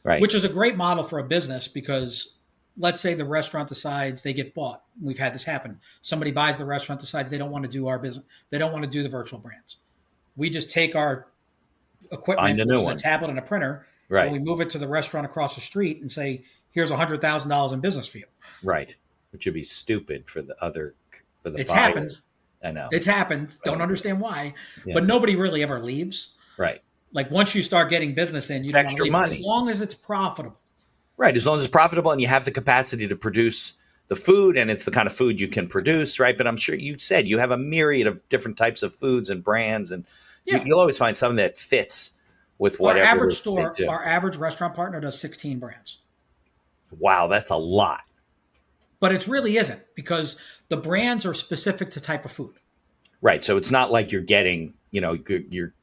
right. which is a great model for a business because let's say the restaurant decides they get bought. We've had this happen. Somebody buys the restaurant, decides they don't want to do our business. They don't want to do the virtual brands. We just take our equipment, Find a new which is one. a tablet and a printer, Right. and we move it to the restaurant across the street and say, here's $100,000 in business for you. Right. Which would be stupid for the It's buyer. happened. I know. It's happened. Don't Right. understand why. Yeah. But nobody really ever leaves. Right. Like once you start getting business in, you don't want to Extra leave money. as long as it's profitable. Right. As long as it's profitable and you have the capacity to produce the food and it's the kind of food you can produce, right? But I'm sure you said you have a myriad of different types of foods and brands, and Yeah. you'll always find something that fits with Our whatever average they store, do. our average restaurant partner does 16 brands. Wow, that's a lot. But it really isn't because the brands are specific to type of food. Right. So it's not like you're getting, you're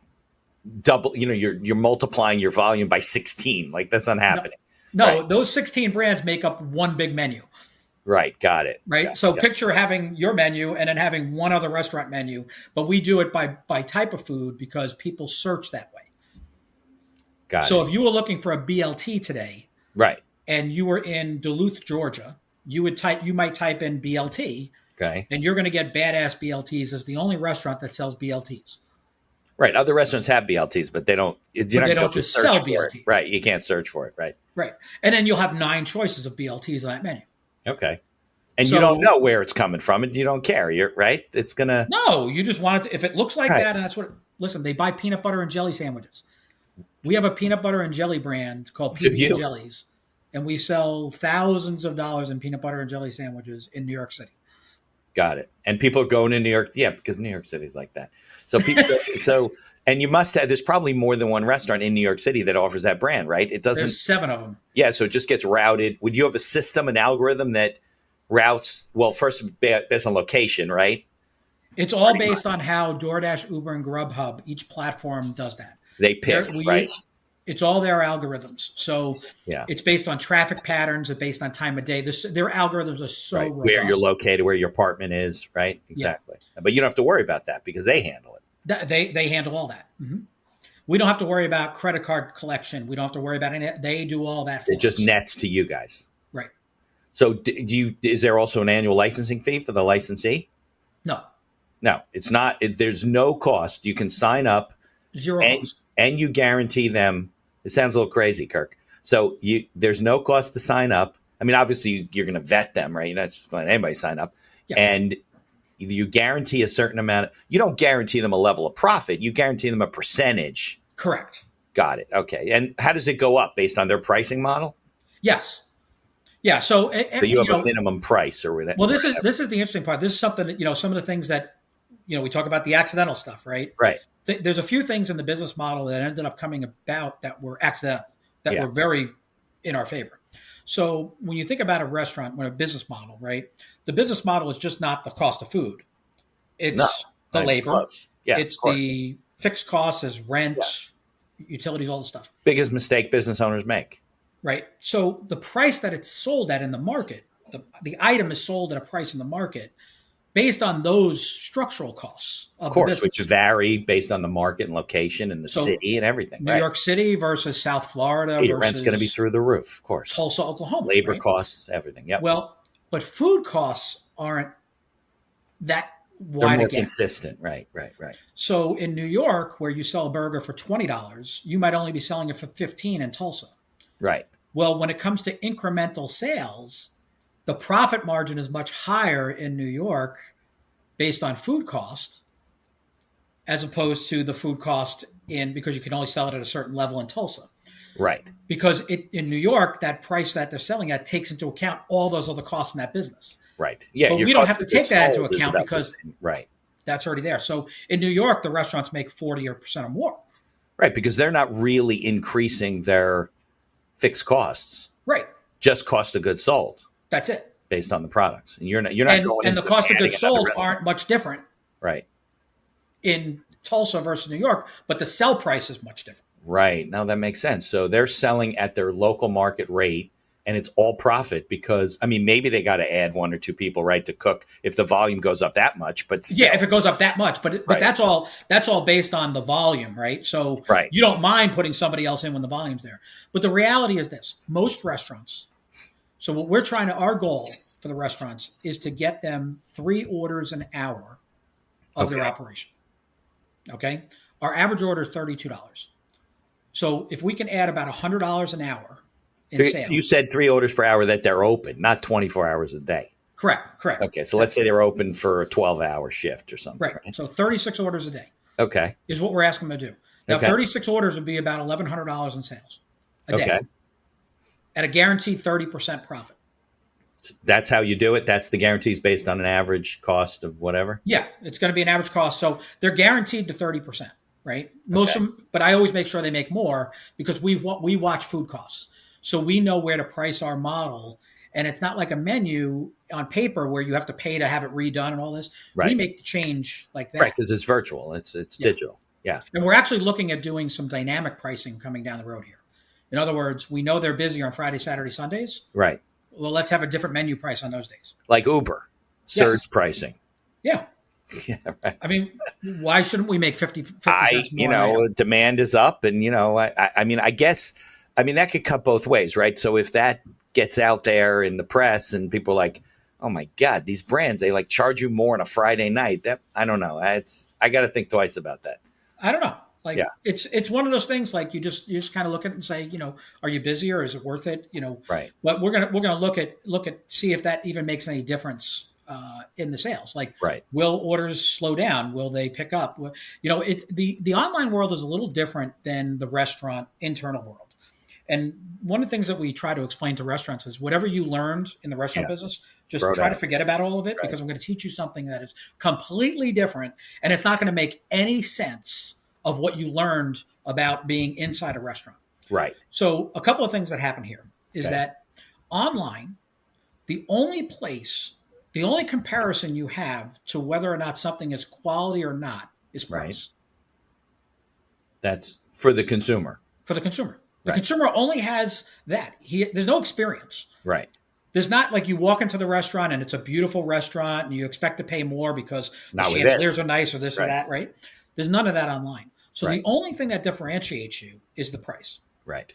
double, you're multiplying your volume by 16. Like that's not happening. No, Right. those 16 brands make up one big menu, Right. Got it. right? Yeah, So yeah. picture having your menu and then having one other restaurant menu, but we do it by type of food because people search that way. Got So it. if you were looking for a BLT today Right. and you were in Duluth, Georgia, you might type in BLT Okay. and you're going to get Badass BLTs as the only restaurant that sells BLTs. Right. Other restaurants have BLTs, but they don't. You're not they gonna don't go just search sell for it. BLTs. Right. You can't search for it. Right. Right. And then you'll have 9 choices of BLTs on that menu. Okay. And you So- don't know where it's coming from, and you don't care. You're right. It's gonna. No, you just want it to, if it looks like Right. that, and that's what. Listen, they buy peanut butter and jelly sandwiches. We have a peanut butter and jelly brand called Do PB you? and Jellies, and we sell thousands of dollars in peanut butter and jelly sandwiches in New York City. Got it. And people are going to New York. Yeah, because New York City's like that. So people. And you must have. There's probably more than one restaurant in New York City that offers that brand, right? It doesn't. There's 7 of them. Yeah. So it just gets routed. Would you have a system, an algorithm that routes? Well, first based on location, right? It's all based on how DoorDash, Uber, and Grubhub, each platform does that. They pick, right? It's all their algorithms. So Yeah. it's based on traffic patterns. It's based on time of day. Their algorithms are so Right. robust. Where you're located, where your apartment is, right? Exactly. But you don't have to worry about that because they handle it. They handle all that. Mhm. We don't have to worry about credit card collection. We don't have to worry about any. They do all that for It just us. nets to you guys. Right. So is there also an annual licensing fee for the licensee? No, No, it's not. There's no cost. You can sign up zero cost. and you guarantee them. It sounds a little crazy, Kirk, So there's no cost to sign up. I mean, obviously you're going to vet them, right? You're not just letting anybody sign up. Yeah. And you guarantee a certain amount. You don't guarantee them a level of profit. You guarantee them a percentage. Correct. Got it. Okay. And how does it go up based on their pricing model? Yes. Yeah. So you have a minimum price or whatever. Well, this is the interesting part. This is something that, some of the things that, we talk about the accidental stuff, right? Right. There's a few things in the business model that ended up coming about that were accidental, that were very in our favor. So when you think about a restaurant, when a business model, right? The business model is just not the cost of food. It's the labor. Close. Yeah, it's the fixed costs as rent, utilities, all the stuff. Biggest mistake business owners make. Right. So the price that it's sold at in the market, the item is sold at a price in the market based on those structural costs of course, the business. Which vary based on the market and location and the city and everything. New York City versus South Florida. Your rent's going to be through the roof, of course. Tulsa, Oklahoma. Labor costs, everything. Yeah. Well, but food costs aren't that wide. They're more consistent. Right. So in New York, where you sell a burger for $20, you might only be selling it for $15 in Tulsa. Right. Well, when it comes to incremental sales, the profit margin is much higher in New York based on food cost as opposed to the food cost because you can only sell it at a certain level in Tulsa. Right. Because in New York, that price that they're selling at takes into account all those other costs in that business. Right. Yeah. But we don't have to take that into account because that's already there. So in New York, the restaurants make 40% or more. Right. Because they're not really increasing their fixed costs. Right. Just cost of goods sold. That's it. Based on the products. And you're not going and the cost of goods sold aren't much different. Right. In Tulsa versus New York, but the sell price is much different. Right. Now that makes sense. So they're selling at their local market rate and it's all profit because, maybe they got to add one or two people, right, to cook if the volume goes up that much. But still. Yeah, if it goes up that much. But that's all based on the volume, right? So you don't mind putting somebody else in when the volume's there. But the reality is this. Most restaurants, so what our goal for the restaurants is to get them 3 orders an hour of their operation. Okay? Our average order is $32. So if we can add about $100 an hour in sales. You said 3 orders per hour that they're open, not 24 hours a day. Correct. Okay, so let's say they're open for a 12-hour shift or something. Right. So 36 orders a day. Okay. Is what we're asking them to do. Now, 36 orders would be about $1,100 in sales a day. At a guaranteed 30% profit. That's how you do it? That's the guarantees based on an average cost of whatever? Yeah, it's going to be an average cost. So they're guaranteed to 30%, right? Most of them, but I always make sure they make more because we watch food costs. So we know where to price our model. And it's not like a menu on paper where you have to pay to have it redone and all this. Right. We make the change like that. Right, because it's virtual. It's digital. Yeah. And we're actually looking at doing some dynamic pricing coming down the road here. In other words, we know they're busy on Friday, Saturday, Sundays. Right. Well, let's have a different menu price on those days. Like Uber, surge pricing. Yeah. Yeah, right. Why shouldn't we make 50 cents more? Demand is up. And, I guess that could cut both ways, right? So if that gets out there in the press and people are like, oh my God, these brands, they charge you more on a Friday night. I don't know. I got to think twice about that. I don't know. It's one of those things like you just kind of look at it and say, are you busy or is it worth it? Right. But we're gonna look at see if that even makes any difference in the sales. Will orders slow down? Will they pick up? The online world is a little different than the restaurant internal world. And one of the things that we try to explain to restaurants is whatever you learned in the restaurant business, just try to forget about all of it because I'm going to teach you something that is completely different and it's not going to make any sense of what you learned about being inside a restaurant. Right. So a couple of things that happen here is that online, the only comparison you have to whether or not something is quality or not is price. Right. That's for the consumer. For the consumer. The consumer only has that. There's no experience. Right. There's not like you walk into the restaurant and it's a beautiful restaurant and you expect to pay more because the chandeliers are nice or this or that, right? There's none of that online. So the only thing that differentiates you is the price. Right.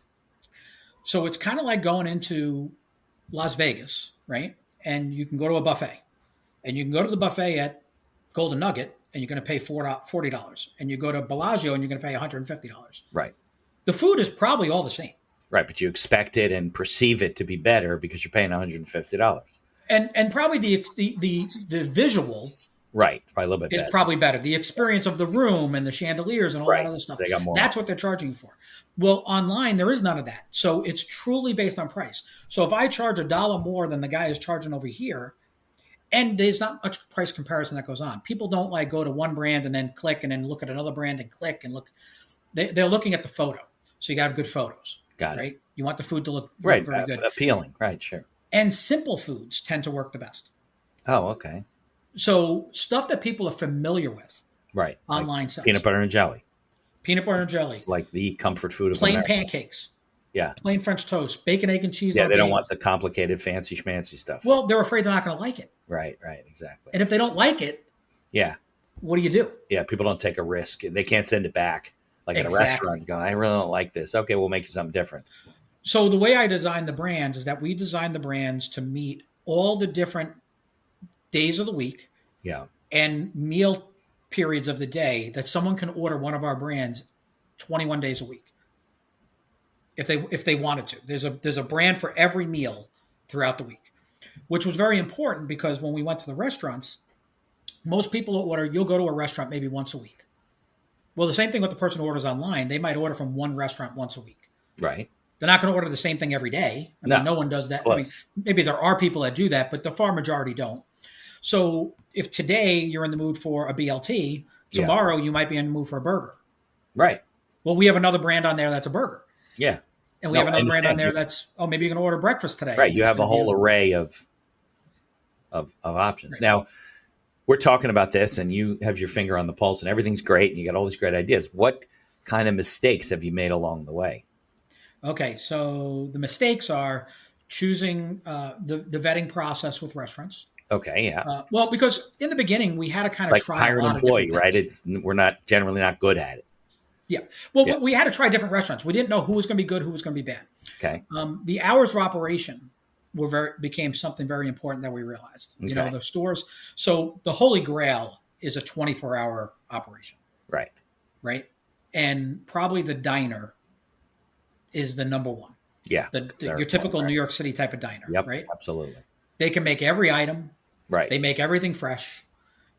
So it's kind of like going into Las Vegas, right? And you can go to a buffet. And you can go to the buffet at Golden Nugget and you're going to pay $40. And you go to Bellagio and you're going to pay $150. Right. The food is probably all the same. Right, but you expect it and perceive it to be better because you're paying $150. And probably the visual Right, probably a little bit is better. probably better. The experience of the room and the chandeliers and all Right, that other stuff. they got more. That's what they're charging you for. Well, online there is none of that. So it's truly based on price. So if I charge $1 more than the guy is charging over here, and there's not much price comparison that goes on. People don't like go to one brand and then click and then look at another brand and click and look. They're looking at the photo. So you got to have good photos. Got it. Right? You want the food to look Right, very good. appealing. Right, sure. And simple foods tend to work the best. Oh, okay. So stuff that people are familiar with. Right. Online like sells. Peanut butter and jelly. Peanut butter and jelly. It's like the comfort food of Plain America. pancakes. Yeah. Plain French toast. Bacon, egg, and cheese. Yeah, they don't want the complicated, fancy schmancy stuff. Well, they're afraid they're not going to like it. Right, exactly. And if they don't like it, yeah, what do? Yeah, people don't take a risk. They can't send it back. Like at a restaurant, you go, I really don't like this. Okay, we'll make you something different. So the way I design the brands is that we design the brands to meet all the different days of the week. Yeah. And meal periods of the day that someone can order one of our brands 21 days a week. If they wanted to. There's a brand for every meal throughout the week, which was very important because when we went to the restaurants, most people order, you'll go to a restaurant maybe once a week. Well, the same thing with the person who orders online. They might order from one restaurant once a week. Right. They're not going to order the same thing every day. No one does that. I mean, maybe there are people that do that, but the far majority don't. So if today you're in the mood for a BLT, tomorrow you might be in the mood for a burger. Right. Well, we have another brand on there that's a burger. Yeah. And we have another brand on there that's, maybe you're going to order breakfast today. Right. You have a whole array of options. Right. Now, we're talking about this and you have your finger on the pulse and everything's great and you got all these great ideas. What kind of mistakes have you made along the way? Okay. So the mistakes are choosing the vetting process with restaurants. Okay, yeah. Well, because in the beginning we had to kind of try hire an employee, right? We're not generally not good at it. Yeah. Well, we had to try different restaurants. We didn't know who was going to be good, who was going to be bad. Okay. The hours of operation became something very important that we realized. Okay. You know, the stores. So the Holy Grail is a 24-hour operation. Right. Right. And probably the diner is the number one. Yeah. Your typical New York City type of diner. Yep, right. Absolutely. They can make every item. Right. They make everything fresh.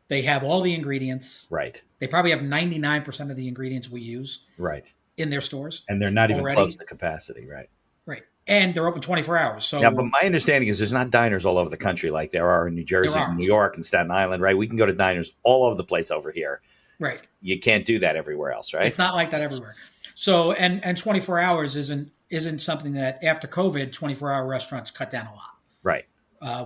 They have all the ingredients. Right. They probably have 99% of the ingredients we use. Right. In their stores. And they're not even close to capacity. Right. Right. And they're open 24 hours. So yeah, but my understanding is there's not diners all over the country like there are in New Jersey, and New York, and Staten Island, right? We can go to diners all over the place over here. Right. You can't do that everywhere else, right? It's not like that everywhere. So and 24 hours isn't something that after COVID, 24-hour restaurants cut down a lot. Right.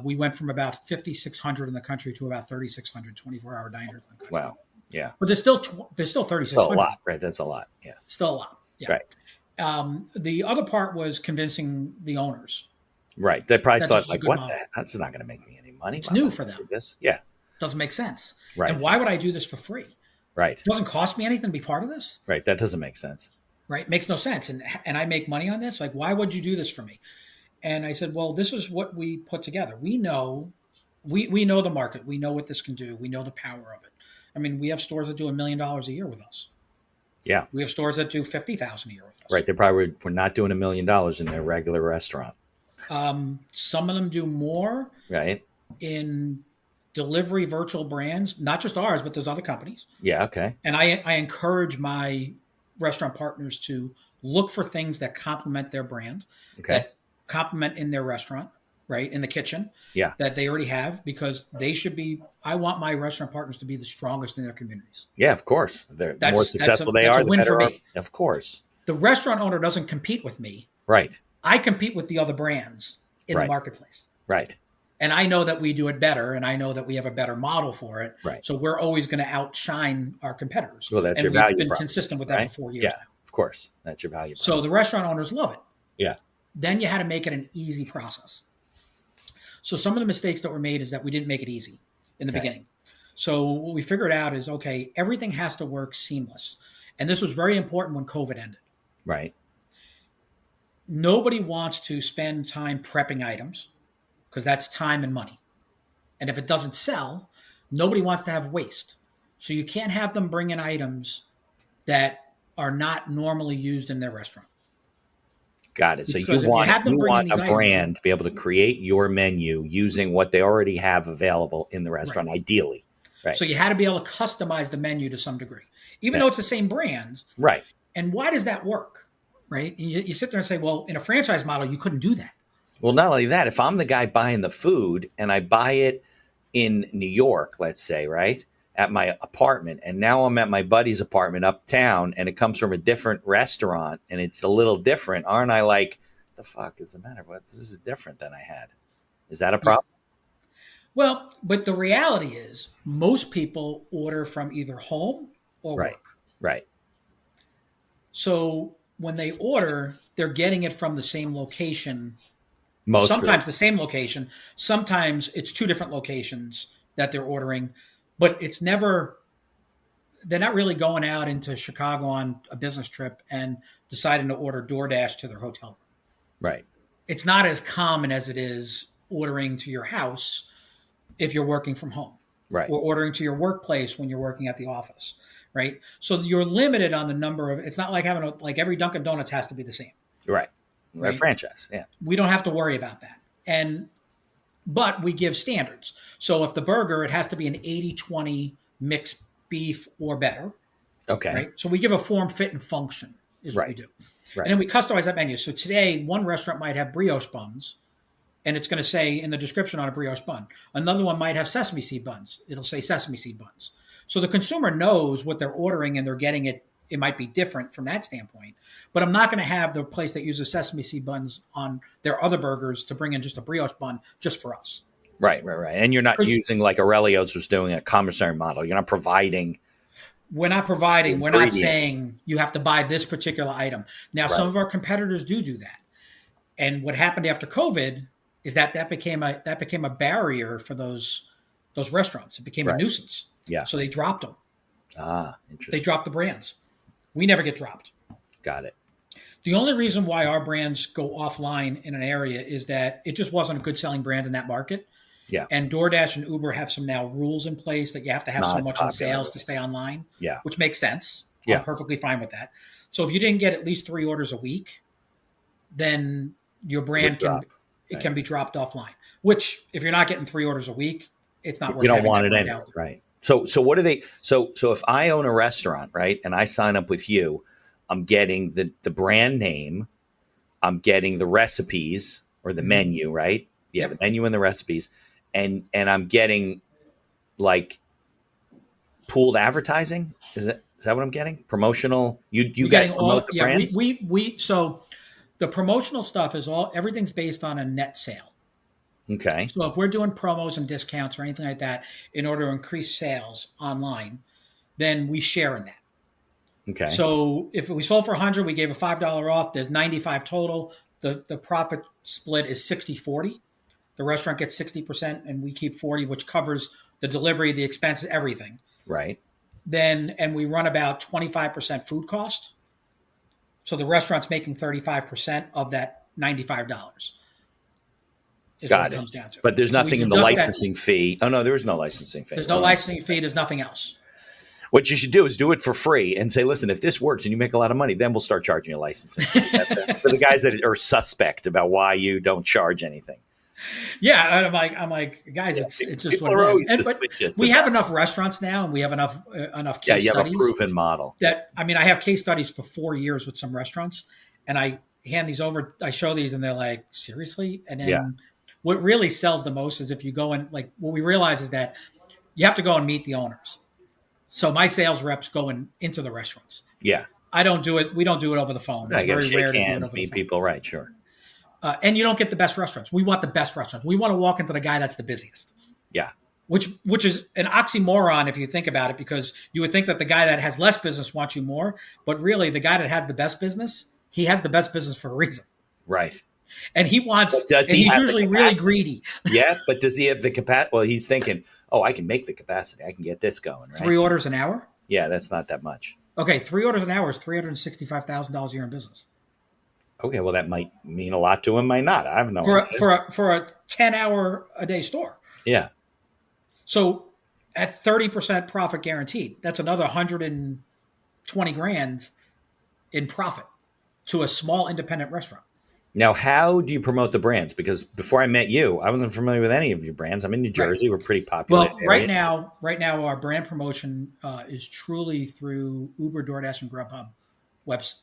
We went from about 5,600 in the country to about 3,600 24-hour diners in the country. Wow. Yeah. But there's still 3,600. Still a lot, right? That's a lot. Yeah. Still a lot. Yeah. Right. The other part was convincing the owners. Right. They probably thought, like, what the heck? This is not going to make me any money. It's new for them. This. Yeah. Doesn't make sense. Right. And why would I do this for free? Right. It doesn't cost me anything to be part of this. Right. That doesn't make sense. Right. It makes no sense. And I make money on this. Like, why would you do this for me? And I said, well, this is what we put together. We know the market. We know what this can do. We know the power of it. I mean, we have stores that do $1 million a year with us. Yeah. We have stores that do $50,000 a year with us. Right. They probably were not doing $1 million in their regular restaurant. Some of them do more. Right. In delivery virtual brands, not just ours, but there's other companies. Yeah. Okay. And I encourage my restaurant partners to look for things that complement their brand. Okay. That complement in their restaurant, right? In the kitchen. Yeah. That they already have, because they should be, I want my restaurant partners to be the strongest in their communities. Yeah, of course. The more successful they are, the better. For me. Of course. The restaurant owner doesn't compete with me. Right. I compete with the other brands in the marketplace. Right. And I know that we do it better, and I know that we have a better model for it. Right. So we're always going to outshine our competitors. Well, that's and your value. We've been consistent with that for 4 years now. Of course. That's your value. So the restaurant owners love it. Yeah. Then you had to make it an easy process. So some of the mistakes that were made is that we didn't make it easy in the beginning. So what we figured out is, okay, everything has to work seamless. And this was very important when COVID ended. Right. Nobody wants to spend time prepping items because that's time and money. And if it doesn't sell, nobody wants to have waste. So you can't have them bring in items that are not normally used in their restaurant. Got it. So Because if you have them you bring in want these a items, brand to be able to create your menu using what they already have available in the restaurant, ideally. Right. so you had to be able to customize the menu to some degree, even Okay. though it's the same brand. Right. And why does that work? Right? And you sit there and say, well, in a franchise model, you couldn't do that. Well, not only that, if I'm the guy buying the food and I buy it in New York, let's say, right, at my apartment, and now I'm at my buddy's apartment uptown and it comes from a different restaurant and it's a little different, aren't I like, the fuck is the matter? What, this is different than I had. Is that a problem? Well, but the reality is most people order from either home or Right. work. Right. So when they order, they're getting it from the same location. Mostly. Sometimes the same location. Sometimes it's two different locations that they're ordering, but it's never, they're not really going out into Chicago on a business trip and deciding to order DoorDash to their hotel room. Right. It's not as common as it is ordering to your house if you're working from home. Right. Or ordering to your workplace when you're working at the office. Right. So you're limited on the number of, it's not like having like every Dunkin' Donuts has to be the same. Right. Right? A franchise. Yeah. We don't have to worry about that. But we give standards. So if the burger, it has to be an 80-20 mixed beef or better. Okay. Right. So we give a form, fit, and function is what we do. Right. And then we customize that menu. So today, one restaurant might have brioche buns, and it's going to say in the description on a brioche bun. Another one might have sesame seed buns. It'll say sesame seed buns. So the consumer knows what they're ordering and they're getting it. It might be different from that standpoint, but I'm not going to have the place that uses sesame seed buns on their other burgers to bring in just a brioche bun just for us. Right. And you're not using like Aurelio's was doing a commissary model. You're not providing. We're not providing. We're not saying you have to buy this particular item. Now, some of our competitors do that. And what happened after COVID is that became a barrier for those restaurants. It became a nuisance. Yeah. So they dropped them. Interesting. They dropped the brands. We never get dropped. Got it. The only reason why our brands go offline in an area is that it just wasn't a good selling brand in that market. Yeah. And DoorDash and Uber have some now rules in place that you have to have so much in sales to stay online. Yeah. Which makes sense. Yeah. I'm perfectly fine with that. So if you didn't get at least 3 orders a week, then your brand can be dropped offline. Which if you're not getting 3 orders a week, it's not worth it. You don't want it anyway. Right. So what do they? So if I own a restaurant, right, and I sign up with you, I'm getting the brand name, I'm getting the recipes or the menu, right? Yeah, the menu and the recipes, and I'm getting like pooled advertising. Is that what I'm getting? Promotional? You guys promote the brands? We so the promotional stuff is everything's based on a net sale. Okay. So if we're doing promos and discounts or anything like that in order to increase sales online, then we share in that. Okay. So if we sold for 100, we gave a $5 off. There's 95 total. The profit split is 60-40. The restaurant gets 60% and we keep 40, which covers the delivery, the expenses, everything. Right. And we run about 25% food cost. So the restaurant's making 35% of that $95. Got it. But there's nothing in the licensing fee. Oh, no, there is no licensing fee. There's no licensing fee. There's nothing else. What you should do is do it for free and say, listen, if this works and you make a lot of money, then we'll start charging you licensing for the guys that are suspect about why you don't charge anything. Yeah, and I'm like, guys, it's just what it is. But we have enough restaurants now, and we have enough case studies. Yeah, you have a proven model. I have case studies for 4 years with some restaurants, and I hand these over. I show these, and they're like, seriously? And then what really sells the most is if you go and like what we realize is that you have to go and meet the owners. So my sales reps go into the restaurants. Yeah, I don't do it. We don't do it over the phone. It's very rare to do it over the phone. Meet people, right? Sure. And you don't get the best restaurants. We want the best restaurants. We want to walk into the guy that's the busiest. Yeah. Which is an oxymoron if you think about it, because you would think that the guy that has less business wants you more, but really the guy that has the best business, he has the best business for a reason. Right. And he's usually really greedy. Yeah, but does he have the capacity? Well, he's thinking, I can make the capacity. I can get this going, right? 3 orders an hour? Yeah, that's not that much. Okay, 3 orders an hour is $365,000 a year in business. Okay, well, that might mean a lot to him, might not. I have no idea. For a 10-hour-a-day store. Yeah. So at 30% profit guaranteed, that's another $120,000 in profit to a small independent restaurant. Now, how do you promote the brands? Because before I met you, I wasn't familiar with any of your brands. I'm in New Jersey. We're pretty popular. Well, right now, our brand promotion is truly through Uber, DoorDash, and Grubhub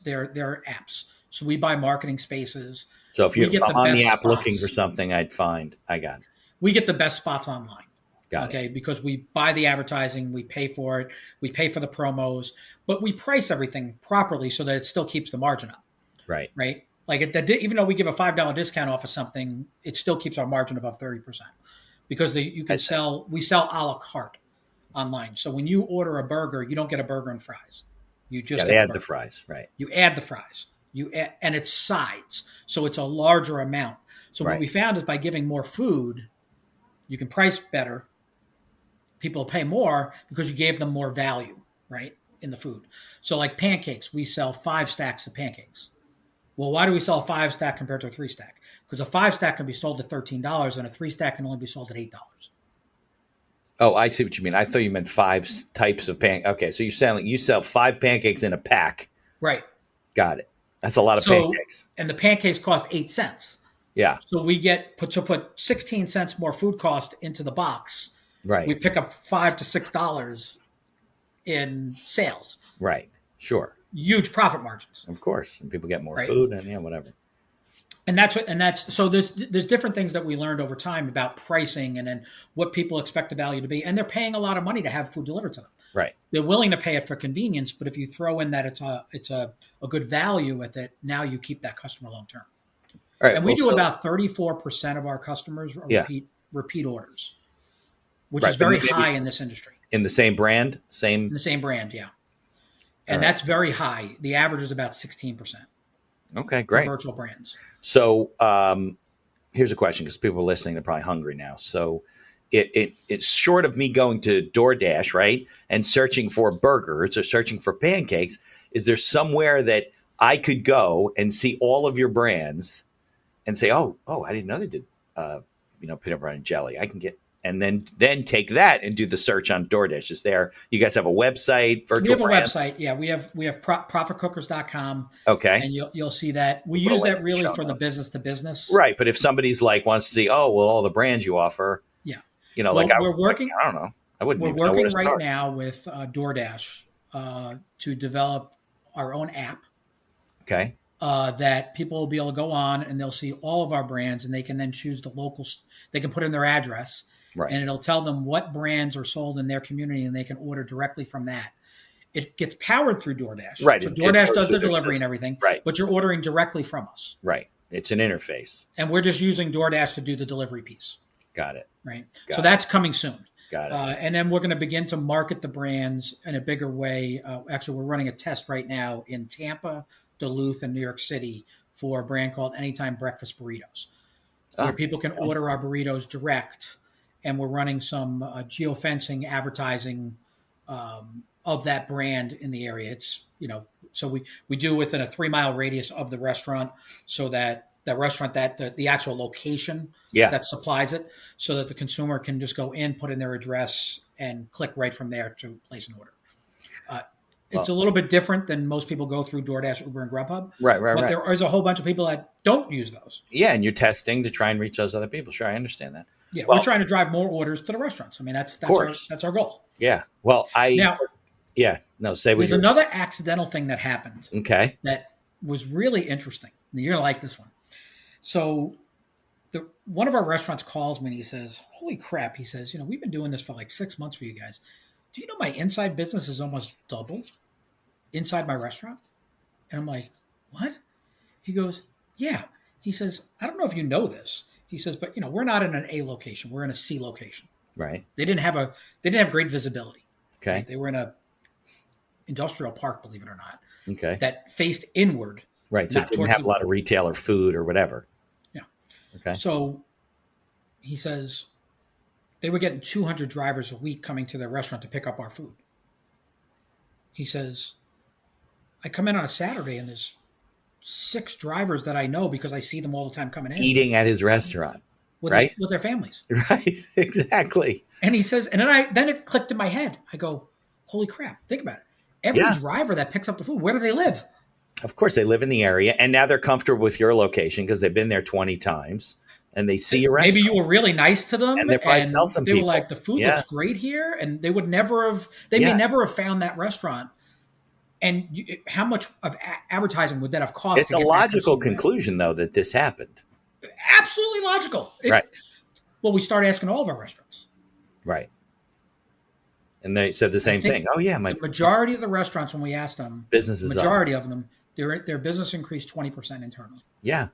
their apps. So we buy marketing spaces. So if I'm on the app looking for something, I got it. We get the best spots online. Got it. Because we buy the advertising, we pay for it, we pay for the promos, but we price everything properly so that it still keeps the margin up. Right. Right. Like even though we give a $5 discount off of something, it still keeps our margin above 30% because we sell a la carte online. So when you order a burger, you don't get a burger and fries. You just add the fries. Right. You add the fries. And it's sides. So it's a larger amount. So what we found is by giving more food, you can price better. People pay more because you gave them more value, right, in the food. So like pancakes, we sell 5 stacks of pancakes. Well, why do we sell a 5-stack compared to a 3-stack? Because a 5-stack can be sold at $13 and a 3-stack can only be sold at $8. Oh, I see what you mean. I thought you meant 5 types of pancakes. Okay, so you sell 5 pancakes in a pack. Right. Got it. That's a lot of pancakes. And the pancakes cost 8 cents. Yeah. So we put 16 cents more food cost into the box. Right. We pick up $5 to $6 in sales. Right. Sure. Huge profit margins. Of course. And people get more food and whatever. And so there's different things that we learned over time about pricing and then what people expect the value to be. And they're paying a lot of money to have food delivered to them. Right. They're willing to pay it for convenience, but if you throw in that it's a good value with it, now you keep that customer long term. All right. And we do about 34% of our customers are repeat orders, which is very high in this industry. In the same brand? In the same brand, yeah. And that's very high. The average is about 16%. Okay, great. For virtual brands. So here's a question because people are listening. They're probably hungry now. So it's short of me going to DoorDash, right, and searching for burgers or searching for pancakes. Is there somewhere that I could go and see all of your brands and say, oh, I didn't know they did, peanut butter and jelly. I can get. And then take that and do the search on DoorDash. Is there? You guys have a website, virtual brands? We have a website. Yeah, we have profitcookers.com. Okay, and you'll see that we use that really for the business to business. Right, but if somebody's wants to see, all the brands you offer. Yeah, we're working. I don't know. I wouldn't. We're working right now with DoorDash to develop our own app. Okay. That people will be able to go on and they'll see all of our brands and they can then choose the local. They can put in their address. Right. And it'll tell them what brands are sold in their community and they can order directly from that. It gets powered through DoorDash. Right. So DoorDash does the delivery and everything. Right. But you're ordering directly from us. Right. It's an interface. And we're just using DoorDash to do the delivery piece. Got it. Right. So that's coming soon. Got it. And then we're going to begin to market the brands in a bigger way. Actually, we're running a test right now in Tampa, Duluth, and New York City for a brand called Anytime Breakfast Burritos, where people can order our burritos direct. And we're running some geofencing advertising of that brand in the area. It's, so we do within a 3-mile radius of the restaurant so that the restaurant, the actual location that supplies it, so that the consumer can just go in, put in their address and click right from there to place an order. It's a little bit different than most people go through DoorDash, Uber, and Grubhub. Right. But there is a whole bunch of people that don't use those. Yeah, and you're testing to try and reach those other people. Sure, I understand that. Yeah, we're trying to drive more orders to the restaurants. I mean, that's our goal. Yeah. Well, there's another accidental thing that happened. Okay. That was really interesting. You're gonna like this one. So, one of our restaurants calls me and he says, "Holy crap!" He says, "We've been doing this for like 6 months for you guys. Do you know my inside business is almost double inside my restaurant?" And I'm like, "What?" He goes, "Yeah." He says, "I don't know if you know this." He says, "But we're not in an A location; we're in a C location." Right. They didn't have great visibility. Okay. Right? They were in a industrial park, believe it or not. Okay. That faced inward. Right. So it didn't have a lot of retail or food or whatever. Yeah. Okay. So he says they were getting 200 drivers a week coming to their restaurant to pick up our food. He says, I come in on a Saturday and there's 6 drivers that I know because I see them all the time coming in. Eating at his restaurant. With their families. Right. Exactly. And he says, and then it clicked in my head. I go, holy crap, think about it. Every driver that picks up the food, where do they live? Of course, they live in the area, and now they're comfortable with your location because they've been there 20 times, and they see your restaurant. Maybe you were really nice to them, And they probably tell some they people. were like, the food Yeah. looks great here, and they would never have. They may never have found that restaurant. And how much of advertising would that have cost? It's a logical conclusion, though, that this happened. Absolutely logical. Right. Well, we started asking all of our restaurants. Right. And they said the same thing. Oh, yeah. The majority of the restaurants, when we asked them, businesses, majority of them, their business increased 20% internally. Yeah.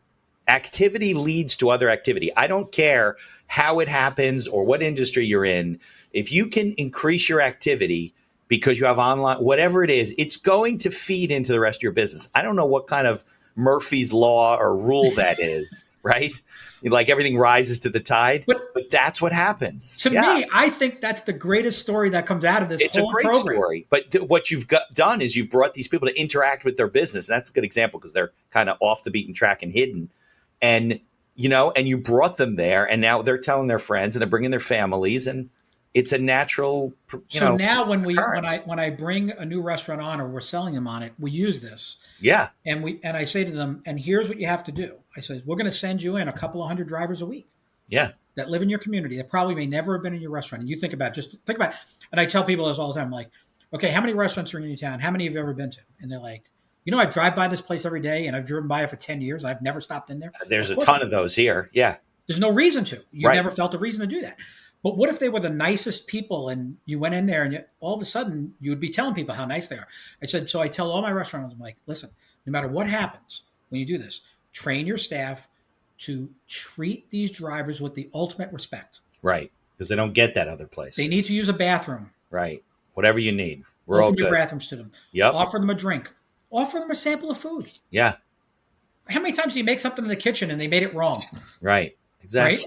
Activity leads to other activity. I don't care how it happens or what industry you're in. If you can increase your activity because you have online, whatever it is, it's going to feed into the rest of your business. I don't know what kind of Murphy's Law or rule that is, right? Like everything rises to the tide, but that's what happens. To me, I think that's the greatest story that comes out of this whole program. It's a great story. But what you've done is you've brought these people to interact with their business. And that's a good example because they're kind of off the beaten track and hidden. And, and you brought them there, and now they're telling their friends and they're bringing their families, and it's a natural, So now when I bring a new restaurant on or we're selling them on it, we use this. Yeah. And I say to them, and here's what you have to do. I say, we're going to send you in a couple of 100 drivers a week. Yeah. That live in your community that probably may never have been in your restaurant. And you think about it. And I tell people this all the time, like, okay, how many restaurants are in your town? How many have you ever been to? And they're like, I drive by this place every day, and I've driven by it for 10 years. I've never stopped in there. There's a ton of those here. Yeah. There's no reason to. You never felt a reason to do that. But what if they were the nicest people and you went in there and all of a sudden you would be telling people how nice they are? I said, so I tell all my restaurants, I'm like, listen, no matter what happens when you do this, train your staff to treat these drivers with the ultimate respect. Right. Because they don't get that other place. They need to use a bathroom. Right. Whatever you need. We're Open all your bathrooms to them. Yep. Offer them a drink. Offer them a sample of food. Yeah. How many times do you make something in the kitchen and they made it wrong? Right. Exactly. Right?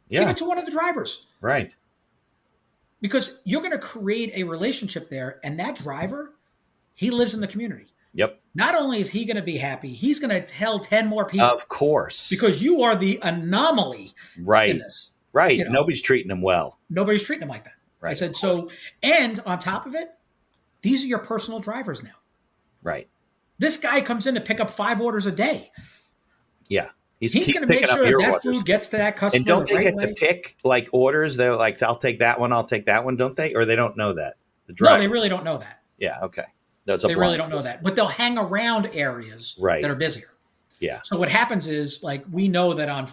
Yeah. Give it to one of the drivers. Right. Because you're going to create a relationship there, and that driver, he lives in the community. Yep. Not only is he going to be happy, he's going to tell 10 more people. Of course. Because you are the anomaly in this. Right. Nobody's treating him well. Nobody's treating him like that. Right. I said, and on top of it, these are your personal drivers now. Right. This guy comes in to pick up 5 orders a day. Yeah. He's going to make sure that food gets to that customer. And don't they get to pick like orders? They're like, I'll take that one, don't they? Or they don't know that? No, they really don't know that. Yeah, okay. They really don't know that. But they'll hang around areas that are busier. Yeah. So what happens is, like, we know that on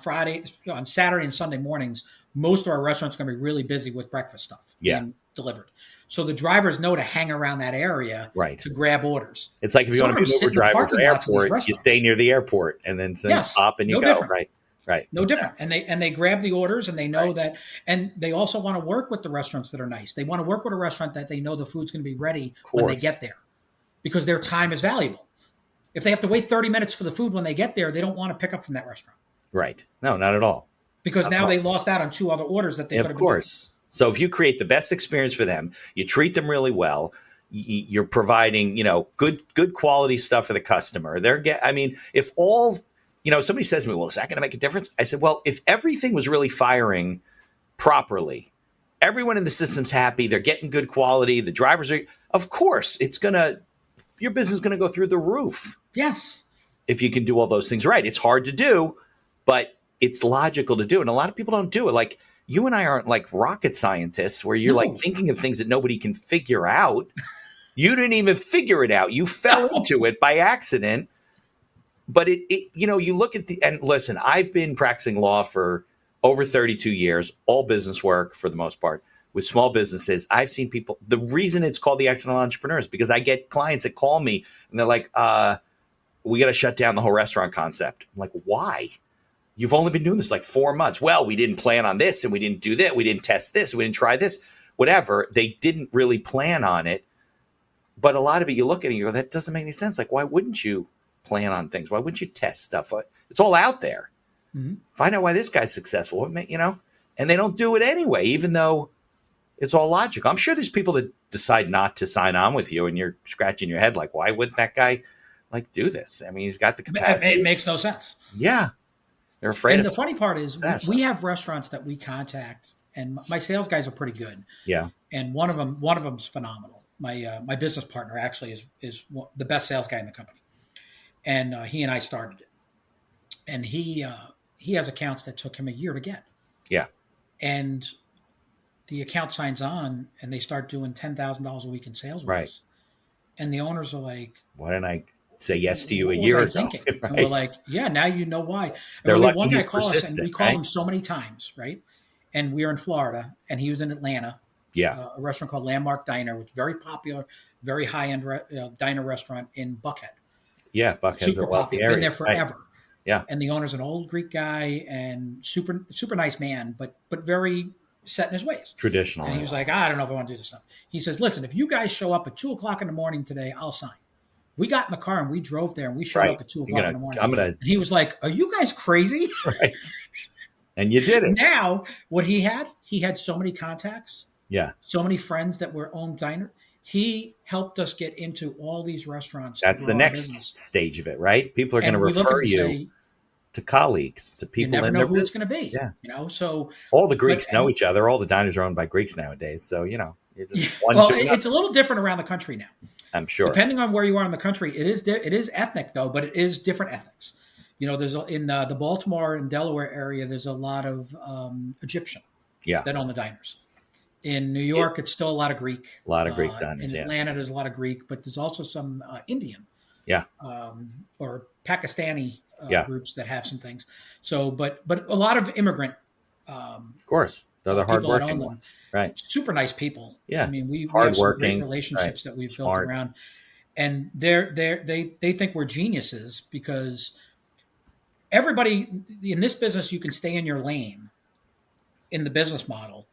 Saturday and Sunday mornings, most of our restaurants are going to be really busy with breakfast stuff being delivered. So the drivers know to hang around that area to grab orders. It's like if you want to be an Uber driver to the airport, you stay near the airport and then stop and you go. Different. Right. No different. And they grab the orders, and they know that, and they also want to work with the restaurants that are nice. They want to work with a restaurant that they know the food's going to be ready when they get there, because their time is valuable. If they have to wait 30 minutes for the food when they get there, they don't want to pick up from that restaurant. Right. No, not at all. Because now they lost out on 2 other orders that they could have. Of course. So if you create the best experience for them, you treat them really well, you're providing, good quality stuff for the customer. If all, somebody says to me, well, is that going to make a difference? I said, well, if everything was really firing properly, everyone in the system's happy, they're getting good quality, the drivers are, of course, your business is going to go through the roof. Yes. If you can do all those things right. It's hard to do, but it's logical to do. And a lot of people don't do it. Like, you and I aren't like rocket scientists where you're like thinking of things that nobody can figure out. You didn't even figure it out. You fell into it by accident. But you look at and listen, I've been practicing law for over 32 years, all business work for the most part with small businesses. I've seen people, the reason it's called the accidental entrepreneur is because I get clients that call me and they're like, we got to shut down the whole restaurant concept. I'm like, why? You've only been doing this like 4 months. Well, we didn't plan on this and we didn't do that. We didn't test this. We didn't try this, whatever. They didn't really plan on it. But a lot of it, you look at it and you go, that doesn't make any sense. Like, why wouldn't you plan on things? Why wouldn't you test stuff? It's all out there. Mm-hmm. Find out why this guy's successful, and they don't do it anyway, even though it's all logical. I'm sure there's people that decide not to sign on with you and you're scratching your head like, why wouldn't that guy do this? I mean, he's got the capacity. It makes no sense. Yeah. They're afraid. And the funny part is we have restaurants that we contact, and my sales guys are pretty good. Yeah. And one of them's phenomenal. My business partner actually is the best sales guy in the company. and he and I started it. And he has accounts that took him a year to get. Yeah. And the account signs on, and they start doing $10,000 a week in sales with Right. us. And the owners are like, why didn't I say yes to you what a was year I ago? thinking? Right. And we're like, yeah, now you know why. And They're we had lucky one guy he's call us, and persistent, we called right? him so many times, right? And we were in Florida, and he was in Atlanta. Yeah. A restaurant called Landmark Diner, which is very popular, very high-end diner restaurant in Buckhead. Yeah. Buckhead's Super a wealthy popular, area. been there forever. Right. Yeah. And the owner's an old Greek guy and super nice man, but very set in his ways. Traditional. And he was like, I don't know if I want to do this stuff. He says, listen, if you guys show up at 2:00 in the morning today, I'll sign. We got in the car and we drove there and we showed up at 2:00 in the morning. And he was like, are you guys crazy? Right. And you did it. Now, what he had so many contacts. Yeah. So many friends that were owned diner. He helped us get into all these restaurants. That's the next stage of it, right? People are going to refer you to colleagues, to people. You never in know their who business. it's going to be. Yeah. So all the Greeks know each other. All the diners are owned by Greeks nowadays. So, it's just it's a little different around the country now. I'm sure. Depending on where you are in the country, it is ethnic though, but it is different ethics. There's in the Baltimore and Delaware area, there's a lot of Egyptian that own the diners. In New York, it's still a lot of Greek. A lot of Greek diners. In Atlanta, there's a lot of Greek, but there's also some Indian. Yeah. Or Pakistani groups that have some things. So, but a lot of immigrant. Of course, they're the hardworking ones, right? Super nice people. Yeah. I mean, we have some great relationships that we've built around, and they think we're geniuses because everybody in this business, you can stay in your lane in the business model.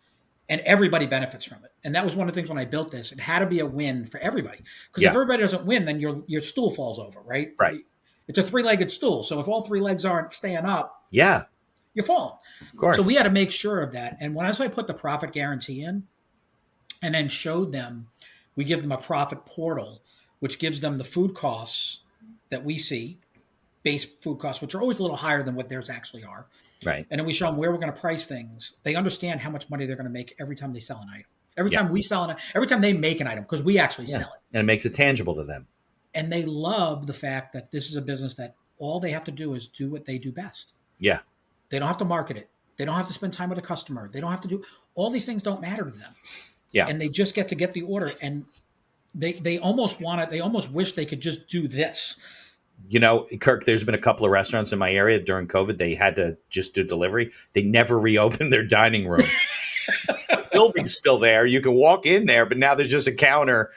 And everybody benefits from it. And that was one of the things when I built this. It had to be a win for everybody. Because if everybody doesn't win, then your stool falls over, right? Right. It's a 3-legged stool. So if all 3 legs aren't staying up, you're falling. Of course. So we had to make sure of that. And when I put the profit guarantee in and then showed them, we give them a profit portal, which gives them the food costs that we see, base food costs, which are always a little higher than what theirs actually are. Right. And then we show them where we're going to price things. They understand how much money they're going to make every time they sell an item. Every time we sell every time they make an item, because we actually sell it. And it makes it tangible to them. And they love the fact that this is a business that all they have to do is do what they do best. Yeah. They don't have to market it. They don't have to spend time with a customer. They don't have to do all these things don't matter to them. Yeah. And they just get the order. And they almost want it. They almost wish they could just do this. Kirk, there's been a couple of restaurants in my area during COVID. They had to just do delivery. They never reopened their dining room. Building's still there. You can walk in there, but now there's just a counter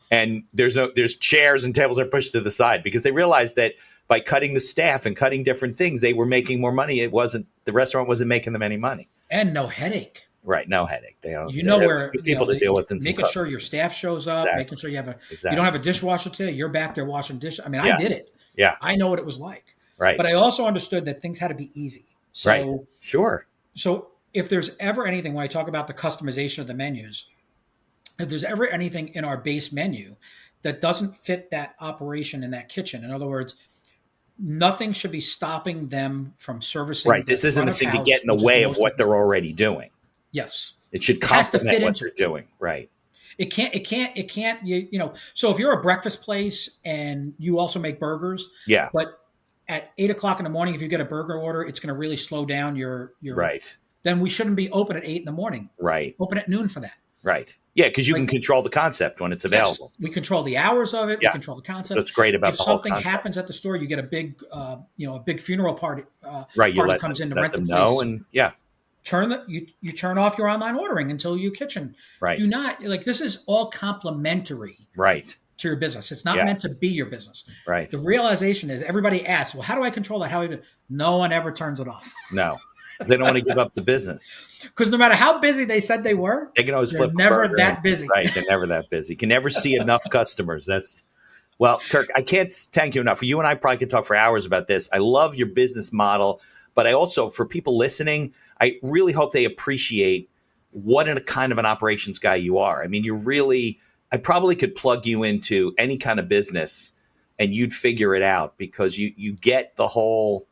and there's chairs and tables are pushed to the side because they realized that by cutting the staff and cutting different things, they were making more money. The restaurant wasn't making them any money. And no headache. Right. No headache. They don't, where people to deal with. Making sure your staff shows up, making sure you have you don't have a dishwasher today. You're back there washing dishes. I mean, I did it. Yeah. I know what it was like. Right. But I also understood that things had to be easy. So, right. Sure. So if there's ever anything, when I talk about the customization of the menus, if there's ever anything in our base menu that doesn't fit that operation in that kitchen, in other words, nothing should be stopping them from servicing. Right. This isn't a thing to get in the way of what they're already doing. Yes. It should complement what they're doing. Right. It can't, so if you're a breakfast place and you also make burgers, but at 8:00 in the morning, if you get a burger order, it's going to really slow down your right. Then we shouldn't be open at 8 in the morning. Right. Open at noon for that. Right. Yeah. Cause you can control the concept when it's available. Yes, we control the hours of it. Yeah. We control the concept. So it's great about if the whole something concept. happens at the store, you get a big, a big funeral party. Right. You party comes in to rent the place. Know and you turn off your online ordering until your kitchen. Right. Do not this is all complementary. Right. To your business. It's not meant to be your business. Right. The realization is everybody asks, well, how do I control that? How do I do it? No one ever turns it off. No. They don't want to give up the business. Because no matter how busy they said they were, they can always flip never that busy. Right. They're never that busy. Can never see enough customers. Well, Kirk, I can't thank you enough. You and I probably could talk for hours about this. I love your business model, but I also, for people listening, I really hope they appreciate what a kind of an operations guy you are. I mean, I probably could plug you into any kind of business and you'd figure it out because you get the whole,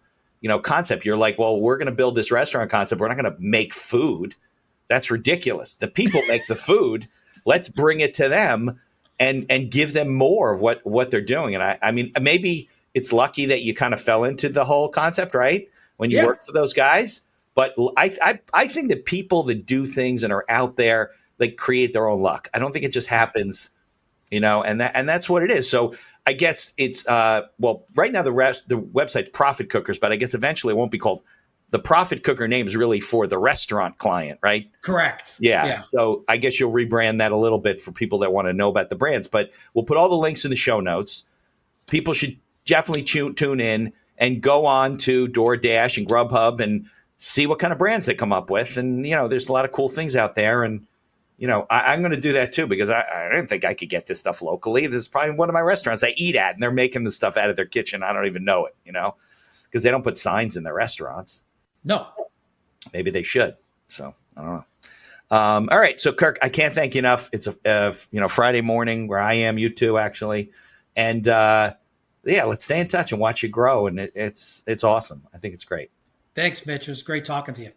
concept. You're like, well, we're going to build this restaurant concept. We're not going to make food. That's ridiculous. The people make the food. Let's bring it to them and give them more of what they're doing. And I mean, maybe it's lucky that you kind of fell into the whole concept, right? When you work for those guys. But I think that people that do things and are out there, like, create their own luck. I don't think it just happens, and that's what it is. So I guess it's right now the website's Profit Cookers, but I guess eventually it won't be called. The Profit Cooker name is really for the restaurant client, right? Correct. Yeah. So I guess you'll rebrand that a little bit for people that want to know about the brands, but we'll put all the links in the show notes. People should definitely tune in and go on to DoorDash and Grubhub and see what kind of brands they come up with. And, there's a lot of cool things out there. And, I'm going to do that too, because I didn't think I could get this stuff locally. This is probably one of my restaurants I eat at, and they're making the stuff out of their kitchen. I don't even know it, because they don't put signs in their restaurants. No. Maybe they should. So I don't know. All right. So, Kirk, I can't thank you enough. It's a Friday morning where I am, you too, actually. And let's stay in touch and watch you grow. And it's awesome. I think it's great. Thanks, Mitch. It was great talking to you.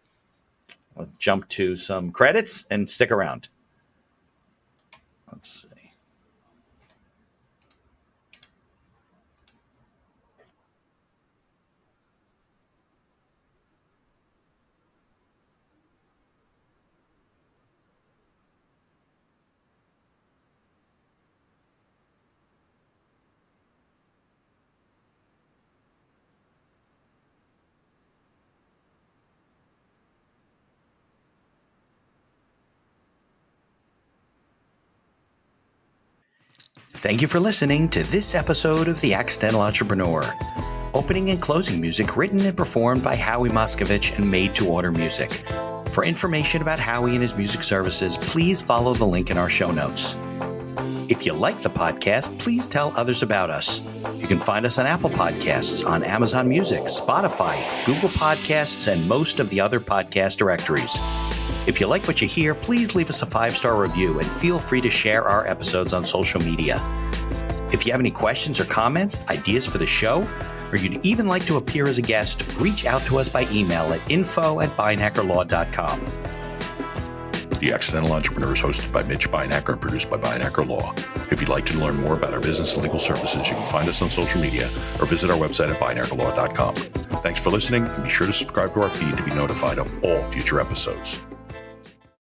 Let's jump to some credits and stick around. Let's see. Thank you for listening to this episode of The Accidental Entrepreneur. Opening and closing music written and performed by Howie Moskovich and made to order music. For information about Howie and his music services, please follow the link in our show notes. If you like the podcast, please tell others about us. You can find us on Apple Podcasts, on Amazon Music, Spotify, Google Podcasts, and most of the other podcast directories. If you like what you hear, please leave us a 5-star review and feel free to share our episodes on social media. If you have any questions or comments, ideas for the show, or you'd even like to appear as a guest, reach out to us by email at info@beinhakerlaw.com. The Accidental Entrepreneur is hosted by Mitch Beinhaker and produced by Beinhaker Law. If you'd like to learn more about our business and legal services, you can find us on social media or visit our website at beinhakerlaw.com. Thanks for listening, and be sure to subscribe to our feed to be notified of all future episodes.